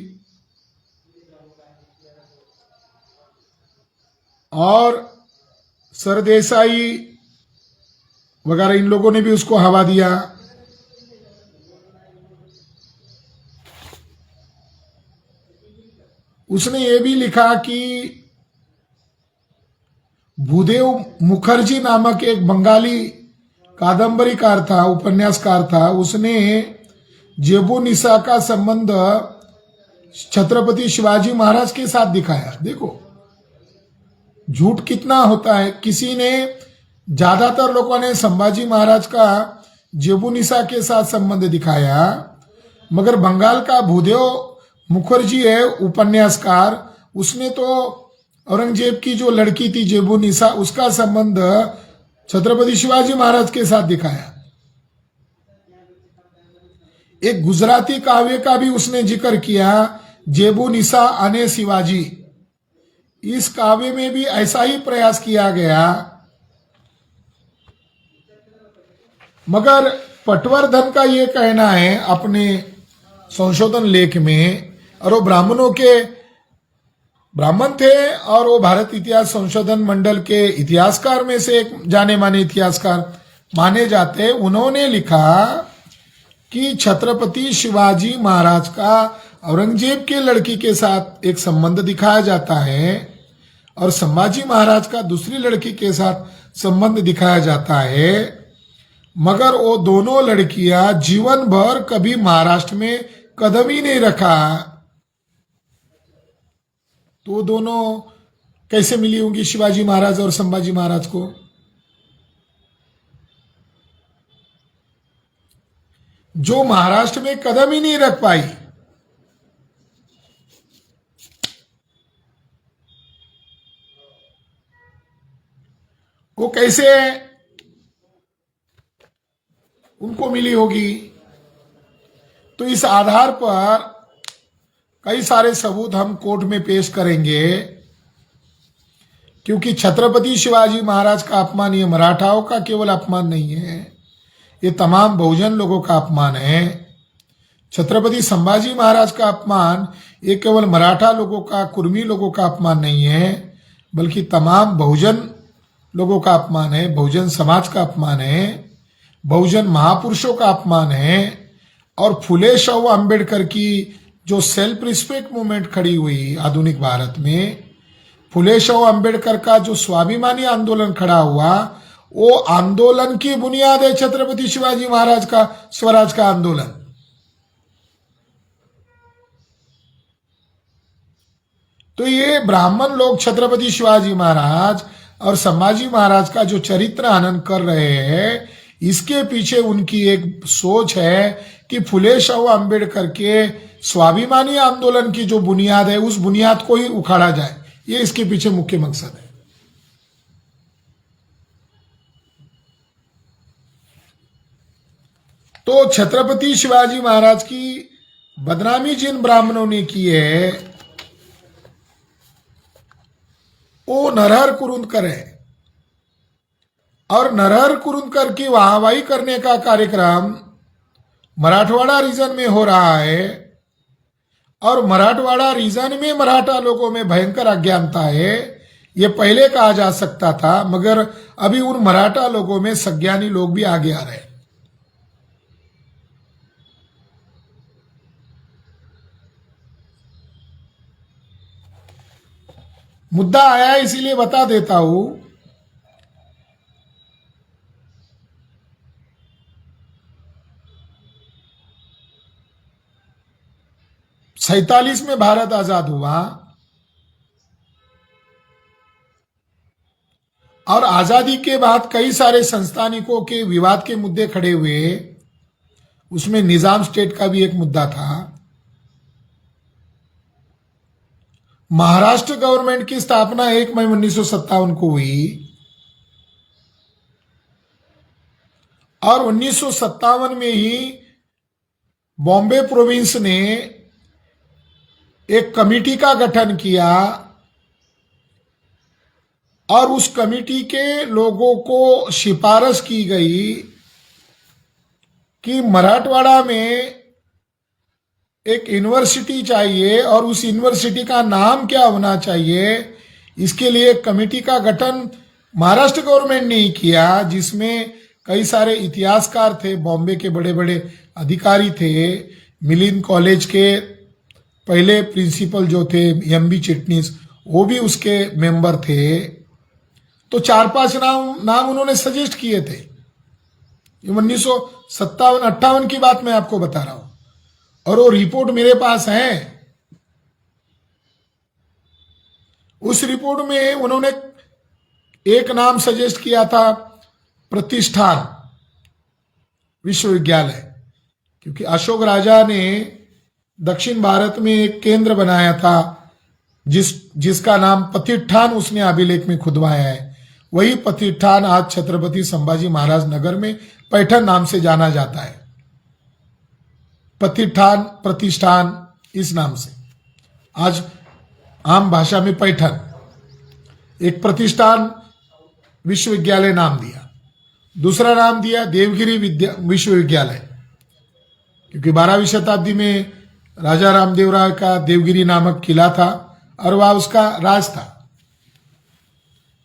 और सरदेसाई वगैरह इन लोगों ने भी उसको हवा दिया। उसने ये भी लिखा कि भूदेव मुखर्जी नामक एक बंगाली कादंबरीकार था, उपन्यासकार था, उसने जेबू निसा का संबंध छत्रपति शिवाजी महाराज के साथ दिखाया। देखो झूठ कितना होता है। किसी ने, ज्यादातर लोगों ने संभाजी महाराज का जेबू निसा के साथ संबंध दिखाया, मगर बंगाल का भूदेव मुखर्जी है उपन्यासकार, उसने तो औरंगजेब की जो लड़की थी जेबू निसा, उसका संबंध छत्रपति शिवाजी महाराज के साथ दिखाया। एक गुजराती काव्य का भी उसने जिक्र किया, जेबू निसा अने शिवाजी। इस काव्य में भी ऐसा ही प्रयास किया गया, मगर पटवर्धन का ये कहना है अपने संशोधन लेख में, और वो ब्राह्मण थे और वो भारत इतिहास संशोधन मंडल के इतिहासकार में से एक जाने माने इतिहासकार माने जाते। उन्होंने लिखा कि छत्रपति शिवाजी महाराज का औरंगजेब के लड़की के साथ एक संबंध दिखाया जाता है और संभाजी महाराज का दूसरी लड़की के साथ संबंध दिखाया जाता है, मगर वो दोनों लड़कियां जीवन भर कभी महाराष्ट्र में कदम ही नहीं रखा। तो दोनों कैसे मिली होंगी शिवाजी महाराज और संभाजी महाराज को? जो महाराष्ट्र में कदम ही नहीं रख पाई, वो कैसे उनको मिली होगी? तो इस आधार पर कई सारे सबूत हम कोर्ट में पेश करेंगे, क्योंकि छत्रपति शिवाजी महाराज का अपमान ये मराठाओं का केवल अपमान नहीं है, ये तमाम बहुजन लोगों का अपमान है। छत्रपति संभाजी महाराज का अपमान ये केवल मराठा लोगों का, कुर्मी लोगों का अपमान नहीं है, बल्कि तमाम बहुजन लोगों का अपमान है, बहुजन समाज का अपमान है, बहुजन महापुरुषों का अपमान है। और फुले शाहू अंबेडकर की जो सेल्फ रिस्पेक्ट मूवमेंट खड़ी हुई आधुनिक भारत में, फुले शाहू अंबेडकर का जो स्वाभिमानी आंदोलन खड़ा हुआ, वो आंदोलन की बुनियाद है छत्रपति शिवाजी महाराज का स्वराज का आंदोलन। तो ये ब्राह्मण लोग छत्रपति शिवाजी महाराज और संभाजी महाराज का जो चरित्र हनन कर रहे हैं, इसके पीछे उनकी एक सोच है कि फुले शाहू अंबेडकर के स्वाभिमानी आंदोलन की जो बुनियाद है, उस बुनियाद को ही उखाड़ा जाए। ये इसके पीछे मुख्य मकसद है। तो छत्रपति शिवाजी महाराज की बदनामी जिन ब्राह्मणों ने की है, वो नरहर कुरुंदकर है, और नरहर कुरुंदकर की वाहवाही करने का कार्यक्रम मराठवाड़ा रीजन में हो रहा है। और मराठवाड़ा रीजन में मराठा लोगों में भयंकर अज्ञानता है, ये पहले कहा जा सकता था, मगर अभी उन मराठा लोगों में सज्ञानी लोग भी आगे आ रहे हैं। मुद्दा आया इसीलिए बता देता हूं। 47 में भारत आजाद हुआ और आजादी के बाद कई सारे संस्थानिकों के विवाद के मुद्दे खड़े हुए। उसमें निजाम स्टेट का भी एक मुद्दा था। महाराष्ट्र गवर्नमेंट की स्थापना 1 मई 1957 को हुई और 1957 में ही बॉम्बे प्रोविंस ने एक कमिटी का गठन किया और उस कमिटी के लोगों को सिफारिश की गई कि मराठवाड़ा में एक यूनिवर्सिटी चाहिए और उस यूनिवर्सिटी का नाम क्या होना चाहिए। इसके लिए एक कमेटी का गठन महाराष्ट्र गवर्नमेंट ने ही किया, जिसमें कई सारे इतिहासकार थे, बॉम्बे के बड़े बड़े अधिकारी थे। मिलिंद कॉलेज के पहले प्रिंसिपल जो थे एम.बी. चिटनीस, वो भी उसके मेंबर थे। तो 4-5 नाम उन्होंने सजेस्ट किए थे। 1957-58 की बात मैं आपको बता रहा हूं और वो रिपोर्ट मेरे पास है। उस रिपोर्ट में उन्होंने एक नाम सजेस्ट किया था, प्रतिष्ठान विश्वविद्यालय, क्योंकि अशोक राजा ने दक्षिण भारत में एक केंद्र बनाया था जिसका नाम प्रतिष्ठान उसने अभिलेख में खुदवाया है। वही प्रतिष्ठान आज छत्रपति संभाजी महाराज नगर में पैठण नाम से जाना जाता है। प्रतिष्ठान इस नाम से आज आम भाषा में पैठण। एक प्रतिष्ठान विश्वविद्यालय नाम दिया, दूसरा नाम दिया देवगिरी विश्वविद्यालय, क्योंकि 12वीं शताब्दी में राजा रामदेव राय का देवगिरी नामक किला था और वह उसका राज था।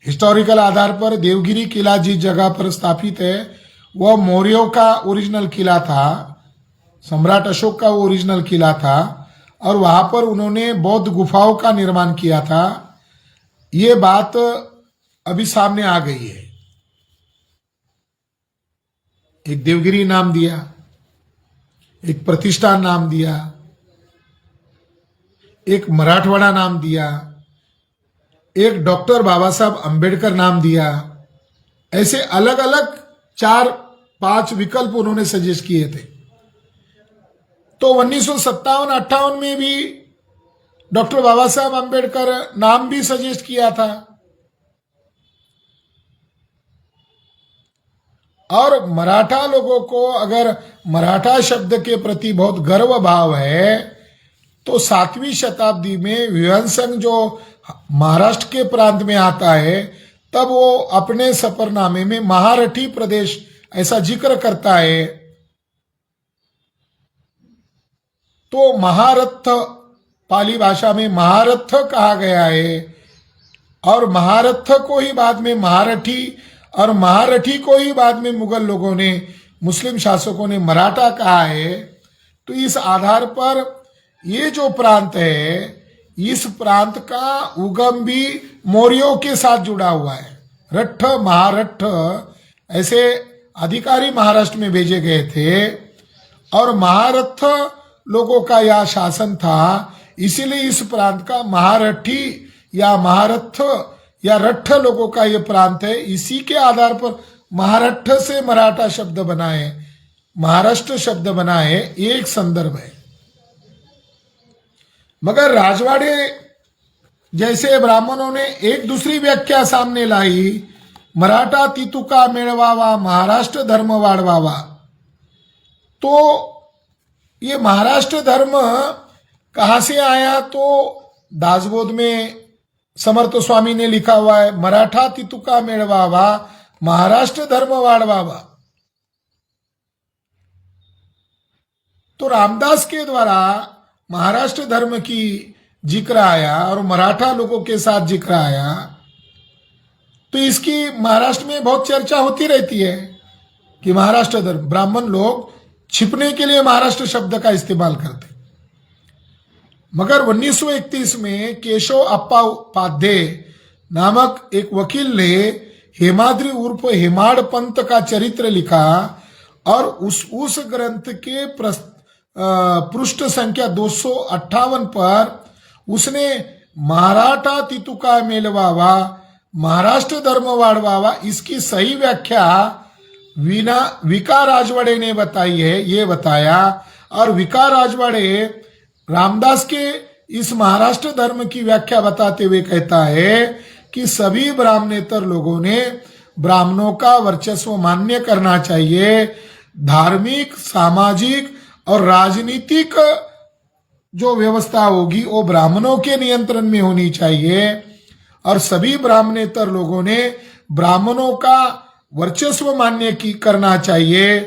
हिस्टोरिकल आधार पर देवगिरी किला जिस जगह पर स्थापित है वह मौर्यों का ओरिजिनल किला था, सम्राट अशोक का वो ओरिजिनल किला था, और वहां पर उन्होंने बौद्ध गुफाओं का निर्माण किया था। ये बात अभी सामने आ गई है। एक देवगिरी नाम दिया, एक प्रतिष्ठान नाम दिया, एक मराठवाड़ा नाम दिया, एक डॉक्टर बाबा साहब अंबेडकर नाम दिया। ऐसे अलग अलग 4-5 विकल्प उन्होंने सजेस्ट किए थे। तो 1957-58 में भी डॉक्टर बाबा साहब अंबेडकर नाम भी सजेस्ट किया था। और मराठा लोगों को अगर मराठा शब्द के प्रति बहुत गर्व भाव है तो 7वीं शताब्दी में विवरण संघ जो महाराष्ट्र के प्रांत में आता है तब वो अपने सफरनामे में महारठी प्रदेश ऐसा जिक्र करता है। तो महारथ पाली भाषा में महारथ कहा गया है, और महारथ को ही बाद में महारठी, और महारठी को ही बाद में मुगल लोगों ने, मुस्लिम शासकों ने मराठा कहा है। तो इस आधार पर ये जो प्रांत है, इस प्रांत का उगम भी मौर्यों के साथ जुड़ा हुआ है। रट्ठ, महारट्ठ ऐसे अधिकारी महाराष्ट्र में भेजे गए थे, और महारथ लोगों का यह शासन था, इसीलिए इस प्रांत का महारठी या महारथ या रट्ठ लोगों का ये प्रांत है। इसी के आधार पर महारट्ठ से मराठा शब्द बना है, महाराष्ट्र शब्द बना है, एक संदर्भ है। मगर राजवाड़े जैसे ब्राह्मणों ने एक दूसरी व्याख्या सामने लाई, मराठा तितुका मेळवावा, महाराष्ट्र धर्म वाढवावा। तो ये महाराष्ट्र धर्म कहां से आया? तो दासबोध में समर्थ स्वामी ने लिखा हुआ है, मराठा तितुका मेळवावा, महाराष्ट्र धर्म वाढवावा। तो रामदास के द्वारा महाराष्ट्र धर्म की जिक्र आया और मराठा लोगों के साथ जिक्र आया, तो इसकी महाराष्ट्र में बहुत चर्चा होती रहती है कि महाराष्ट्र धर्म, ब्राह्मण लोग छिपने के लिए महाराष्ट्र शब्द का इस्तेमाल करते। मगर 1931 में केशव अप्पा उपाध्याय नामक एक वकील ने हेमाद्री उर्फ हेमाड़ पंत का चरित्र लिखा, और उस ग्रंथ के पृष्ठ संख्या 258 पर उसने मराठा तितुका मेलवावा, महाराष्ट्र धर्म वाढवावा, इसकी सही व्याख्या विका राजवाड़े ने बताई है, ये बताया। और विका राजवाड़े रामदास के इस महाराष्ट्र धर्म की व्याख्या बताते हुए कहता है कि सभी ब्राह्मणेतर लोगों ने ब्राह्मणों का वर्चस्व मान्य करना चाहिए, धार्मिक, सामाजिक और राजनीतिक जो व्यवस्था होगी वो ब्राह्मणों के नियंत्रण में होनी चाहिए, और सभी ब्राह्मणेतर लोगों ने ब्राह्मणों का वर्चस्व मान्य करना चाहिए,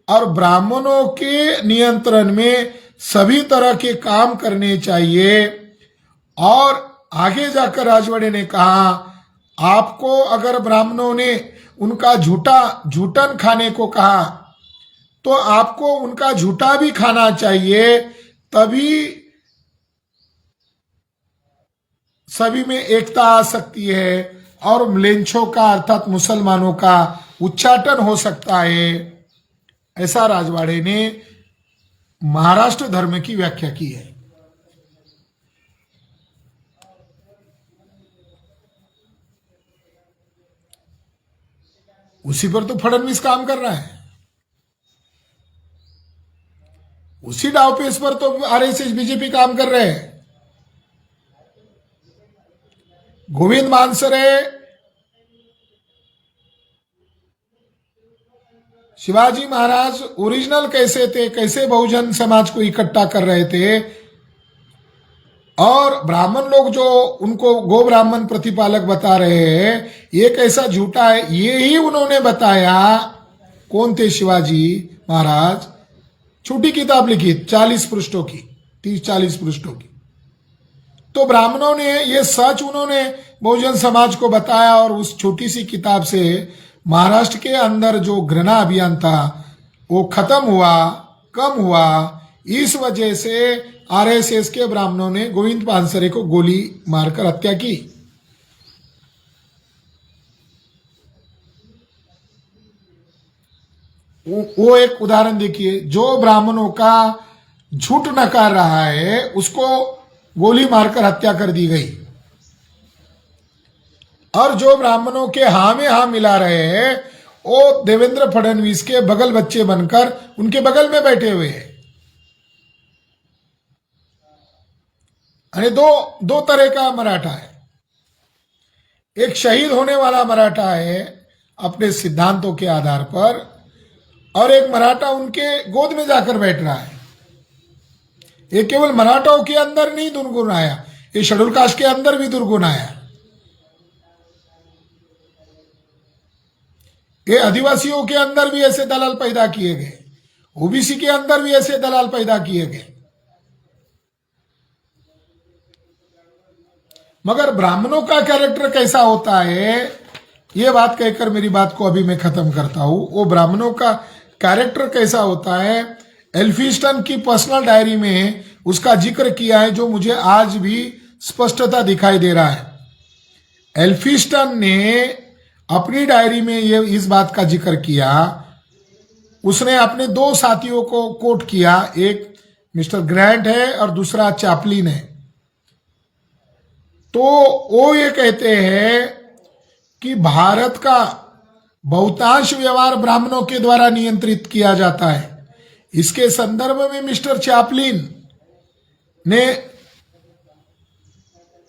और ब्राह्मणों के नियंत्रण में सभी तरह के काम करने चाहिए। और आगे जाकर राजवाड़े ने कहा, आपको अगर ब्राह्मणों ने उनका झूठन खाने को कहा तो आपको उनका झूठा भी खाना चाहिए, तभी सभी में एकता आ सकती है और म्लेच्छों का अर्थात मुसलमानों का उच्चाटन हो सकता है। ऐसा राजवाड़े ने महाराष्ट्र धर्म की व्याख्या की है। उसी पर तो फडणवीस काम कर रहा है, उसी डावपेच पर तो आरएसएस बीजेपी काम कर रहे हैं। गोविंद मानसरे शिवाजी महाराज ओरिजिनल कैसे थे, कैसे बहुजन समाज को इकट्ठा कर रहे थे, और ब्राह्मण लोग जो उनको गो ब्राह्मण प्रतिपालक बता रहे हैं, ये कैसा झूठा है, ये ही उन्होंने बताया। कौन थे? शिवाजी महाराज। छोटी किताब लिखी 40 पृष्ठों की, 30-40 पृष्ठों की। तो ब्राह्मणों ने ये सच उन्होंने बहुजन समाज को बताया, और उस छोटी सी किताब से महाराष्ट्र के अंदर जो घृणा अभियान था वो खत्म हुआ, कम हुआ। इस वजह से आरएसएस के ब्राह्मणों ने गोविंद पानसरे को गोली मारकर हत्या की। वो एक उदाहरण देखिए, जो ब्राह्मणों का झूठ नकार रहा है उसको गोली मारकर हत्या कर दी गई, और जो ब्राह्मणों के हाँ में हाँ मिला रहे हैं वो देवेंद्र फडणवीस के बगल बच्चे बनकर उनके बगल में बैठे हुए हैं। अरे दो तरह का मराठा है। एक शहीद होने वाला मराठा है अपने सिद्धांतों के आधार पर, और एक मराठा उनके गोद में जाकर बैठ रहा है। ये केवल मराठाओं के अंदर नहीं दुर्गुण आया, ये शेड्यूल कास्ट के अंदर भी दुर्गुण आया। ये आदिवासियों के अंदर भी ऐसे दलाल पैदा किए गए, ओबीसी के अंदर भी ऐसे दलाल पैदा किए गए। मगर ब्राह्मणों का कैरेक्टर कैसा होता है, ये बात कहकर मेरी बात को अभी मैं खत्म करता हूं। वो ब्राह्मणों का कैरेक्टर कैसा होता है, एल्फिंस्टन की पर्सनल डायरी में उसका जिक्र किया है, जो मुझे आज भी स्पष्टता दिखाई दे रहा है। एल्फिंस्टन ने अपनी डायरी में ये इस बात का जिक्र किया। उसने अपने 2 साथियों को कोट किया, एक मिस्टर ग्रैंट है और दूसरा चैपलिन है। तो वो ये कहते हैं कि भारत का बहुतांश व्यवहार ब्राह्मणों के द्वारा नियंत्रित किया जाता है। इसके संदर्भ में मिस्टर चैपलिन ने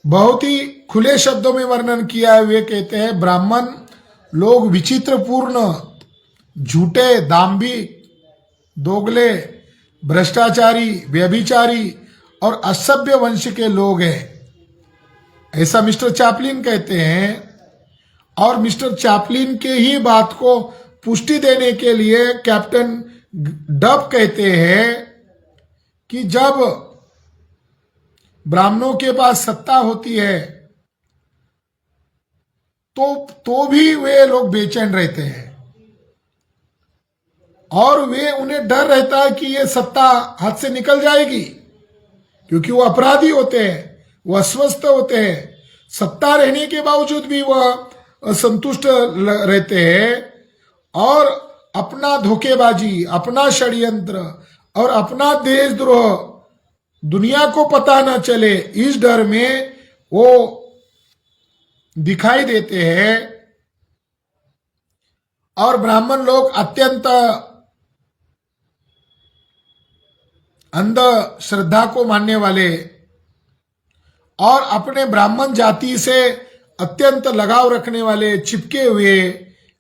बहुत ही खुले शब्दों में वर्णन किया है। वे कहते हैं ब्राह्मण लोग विचित्रपूर्ण, झूठे, दाम्भिक, दोगले, भ्रष्टाचारी, व्यभिचारी और असभ्य वंश के लोग हैं, ऐसा मिस्टर चैपलिन कहते हैं। और मिस्टर चैपलिन के ही बात को पुष्टि देने के लिए कैप्टन डब कहते हैं कि जब ब्राह्मणों के पास सत्ता होती है तो भी वे लोग बेचैन रहते हैं, और उन्हें डर रहता है कि ये सत्ता हाथ से निकल जाएगी, क्योंकि वो अपराधी होते हैं, वो अस्वस्थ होते हैं। सत्ता रहने के बावजूद भी वह असंतुष्ट रहते हैं, और अपना धोखेबाजी, अपना षड्यंत्र और अपना देशद्रोह दुनिया को पता न चले, इस डर में वो दिखाई देते हैं। और ब्राह्मण लोग अत्यंत अंध श्रद्धा को मानने वाले और अपने ब्राह्मण जाति से अत्यंत लगाव रखने वाले चिपके हुए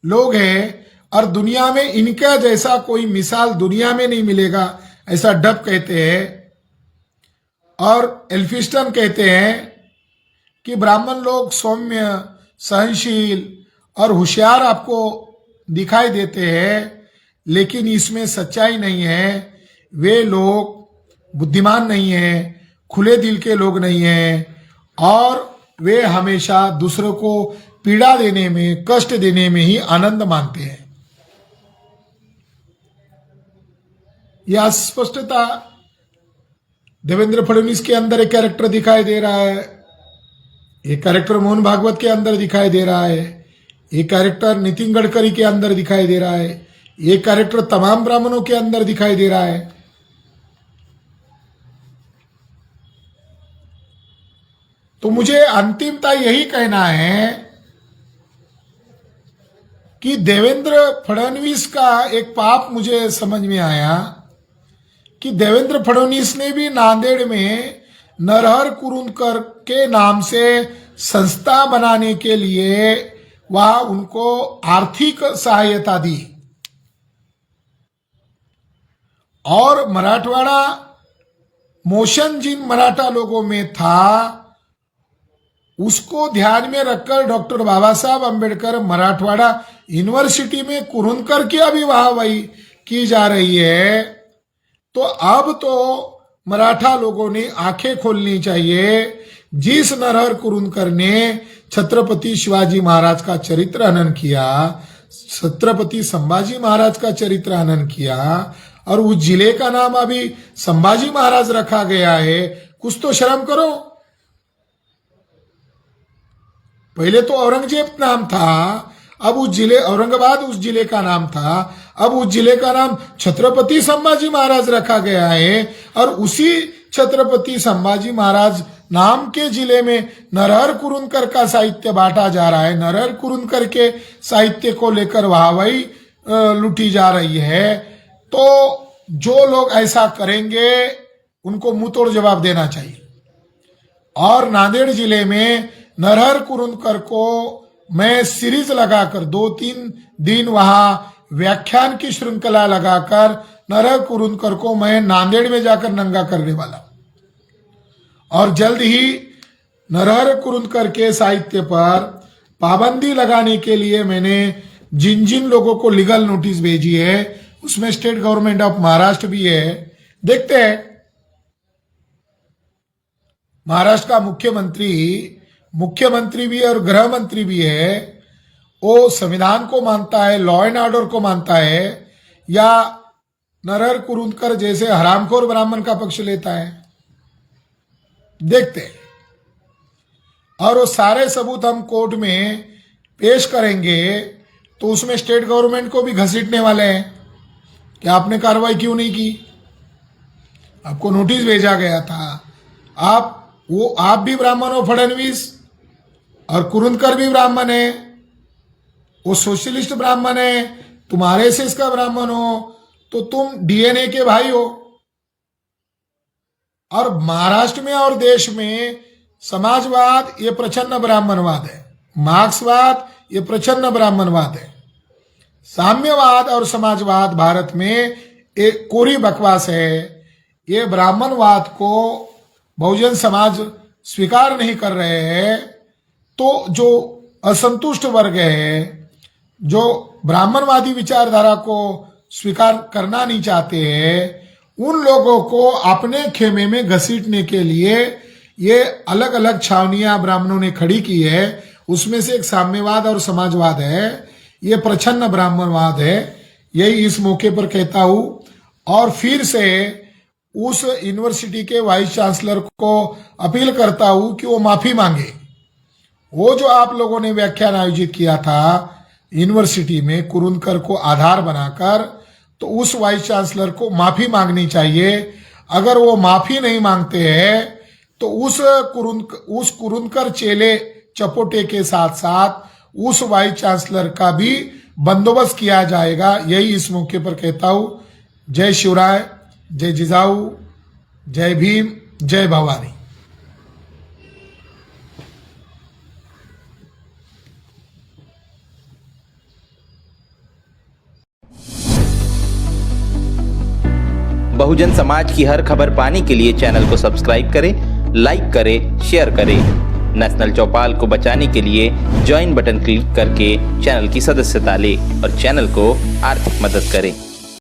लोग हैं, और दुनिया में इनका जैसा कोई मिसाल दुनिया में नहीं मिलेगा, ऐसा डब कहते हैं। और एल्फिंस्टन कहते हैं कि ब्राह्मण लोग सौम्य, सहनशील और होशियार आपको दिखाई देते हैं, लेकिन इसमें सच्चाई नहीं है। वे लोग बुद्धिमान नहीं हैं, खुले दिल के लोग नहीं हैं, और वे हमेशा दूसरों को पीड़ा देने में, कष्ट देने में ही आनंद मानते हैं। यह स्पष्टता देवेंद्र फडणवीस के अंदर एक कैरेक्टर दिखाई दे रहा है, एक कैरेक्टर मोहन भागवत के अंदर दिखाई दे रहा है, एक कैरेक्टर नितिन गडकरी के अंदर दिखाई दे रहा है, एक कैरेक्टर तमाम ब्राह्मणों के अंदर दिखाई दे रहा है। तो मुझे अंतिमता यही कहना है कि देवेंद्र फडणवीस का एक पाप मुझे समझ में आया कि देवेंद्र फडणवीस ने भी नांदेड़ में नरहर कुरुंदकर के नाम से संस्था बनाने के लिए वह उनको आर्थिक सहायता दी, और मराठवाड़ा मोशन जिन मराठा लोगों में था उसको ध्यान में रखकर डॉक्टर बाबा साहब अंबेडकर मराठवाड़ा यूनिवर्सिटी में कुरुंदकर की अभी वाहवाही की जा रही है। तो अब तो मराठा लोगों ने आंखें खोलनी चाहिए। जिस नरहर कुरुंदकर ने छत्रपति शिवाजी महाराज का चरित्र हनन किया, छत्रपति संभाजी महाराज का चरित्र हनन किया और उस जिले का नाम अभी संभाजी महाराज रखा गया है, कुछ तो शर्म करो। पहले तो औरंगजेब नाम था, अब उस जिले औरंगाबाद उस जिले का नाम था, अब उस जिले का नाम छत्रपति संभाजी महाराज रखा गया है और उसी छत्रपति संभाजी महाराज नाम के जिले में नरहर कुरुंदकर का साहित्य बांटा जा रहा है। नरहर कुरुंदकर के साहित्य को लेकर वाहवाही लूटी जा रही है। तो जो लोग ऐसा करेंगे उनको मुंहतोड़ जवाब देना चाहिए। और नांदेड़ जिले में नरहर कुरुंदकर को मैं सीरीज लगाकर 2-3 दिन वहां व्याख्यान की श्रृंखला लगाकर नरहर कुरुंदकर को मैं नांदेड़ में जाकर नंगा करने वाला। और जल्द ही नरहर कुरुंदकर के साहित्य पर पाबंदी लगाने के लिए मैंने जिन जिन लोगों को लीगल नोटिस भेजी है उसमें स्टेट गवर्नमेंट ऑफ महाराष्ट्र भी है। देखते हैं महाराष्ट्र का मुख्यमंत्री भी और गृह मंत्री भी है, वो संविधान को मानता है, लॉ एंड ऑर्डर को मानता है, या नरहर कुरुंदकर जैसे हरामखोर ब्राह्मण का पक्ष लेता है। देखते हैं। और वो सारे सबूत हम कोर्ट में पेश करेंगे तो उसमें स्टेट गवर्नमेंट को भी घसीटने वाले हैं कि आपने कार्रवाई क्यों नहीं की, आपको नोटिस भेजा गया था, आप भी ब्राह्मण हो फडणवीस, और कुरुंदकर भी ब्राह्मण है, वो सोशलिस्ट ब्राह्मण है, तुम आरएसएस का ब्राह्मण हो, तो तुम डीएनए के भाई हो। और महाराष्ट्र में और देश में समाजवाद ये प्रच्छन्न ब्राह्मणवाद है, मार्क्सवाद ये प्रच्छन्न ब्राह्मणवाद है, साम्यवाद और समाजवाद भारत में एक कोरी बकवास है। ये ब्राह्मणवाद को बहुजन समाज स्वीकार नहीं कर रहे हैं। तो जो असंतुष्ट वर्ग है, जो ब्राह्मणवादी विचारधारा को स्वीकार करना नहीं चाहते हैं, उन लोगों को अपने खेमे में घसीटने के लिए ये अलग अलग छावनियां ब्राह्मणों ने खड़ी की है। उसमें से एक साम्यवाद और समाजवाद है, ये प्रच्छन्न ब्राह्मणवाद है। यही इस मौके पर कहता हूं और फिर से उस यूनिवर्सिटी के वाइस चांसलर को अपील करता हूं कि वो माफी मांगे। वो जो आप लोगों ने व्याख्यान आयोजित किया था यूनिवर्सिटी में कुरुंदकर को आधार बनाकर, तो उस वाइस चांसलर को माफी मांगनी चाहिए। अगर वो माफी नहीं मांगते हैं तो उस कुरुंदकर चेले चपोटे के साथ साथ उस वाइस चांसलर का भी बंदोबस्त किया जाएगा। यही इस मौके पर कहता हूं। जय शिवराय, जय जिजाऊ, जय भीम, जय भवानी। बहुजन समाज की हर खबर पाने के लिए चैनल को सब्सक्राइब करें, लाइक करें, शेयर करें। नेशनल चौपाल को बचाने के लिए ज्वाइन बटन क्लिक करके चैनल की सदस्यता लें और चैनल को आर्थिक मदद करें।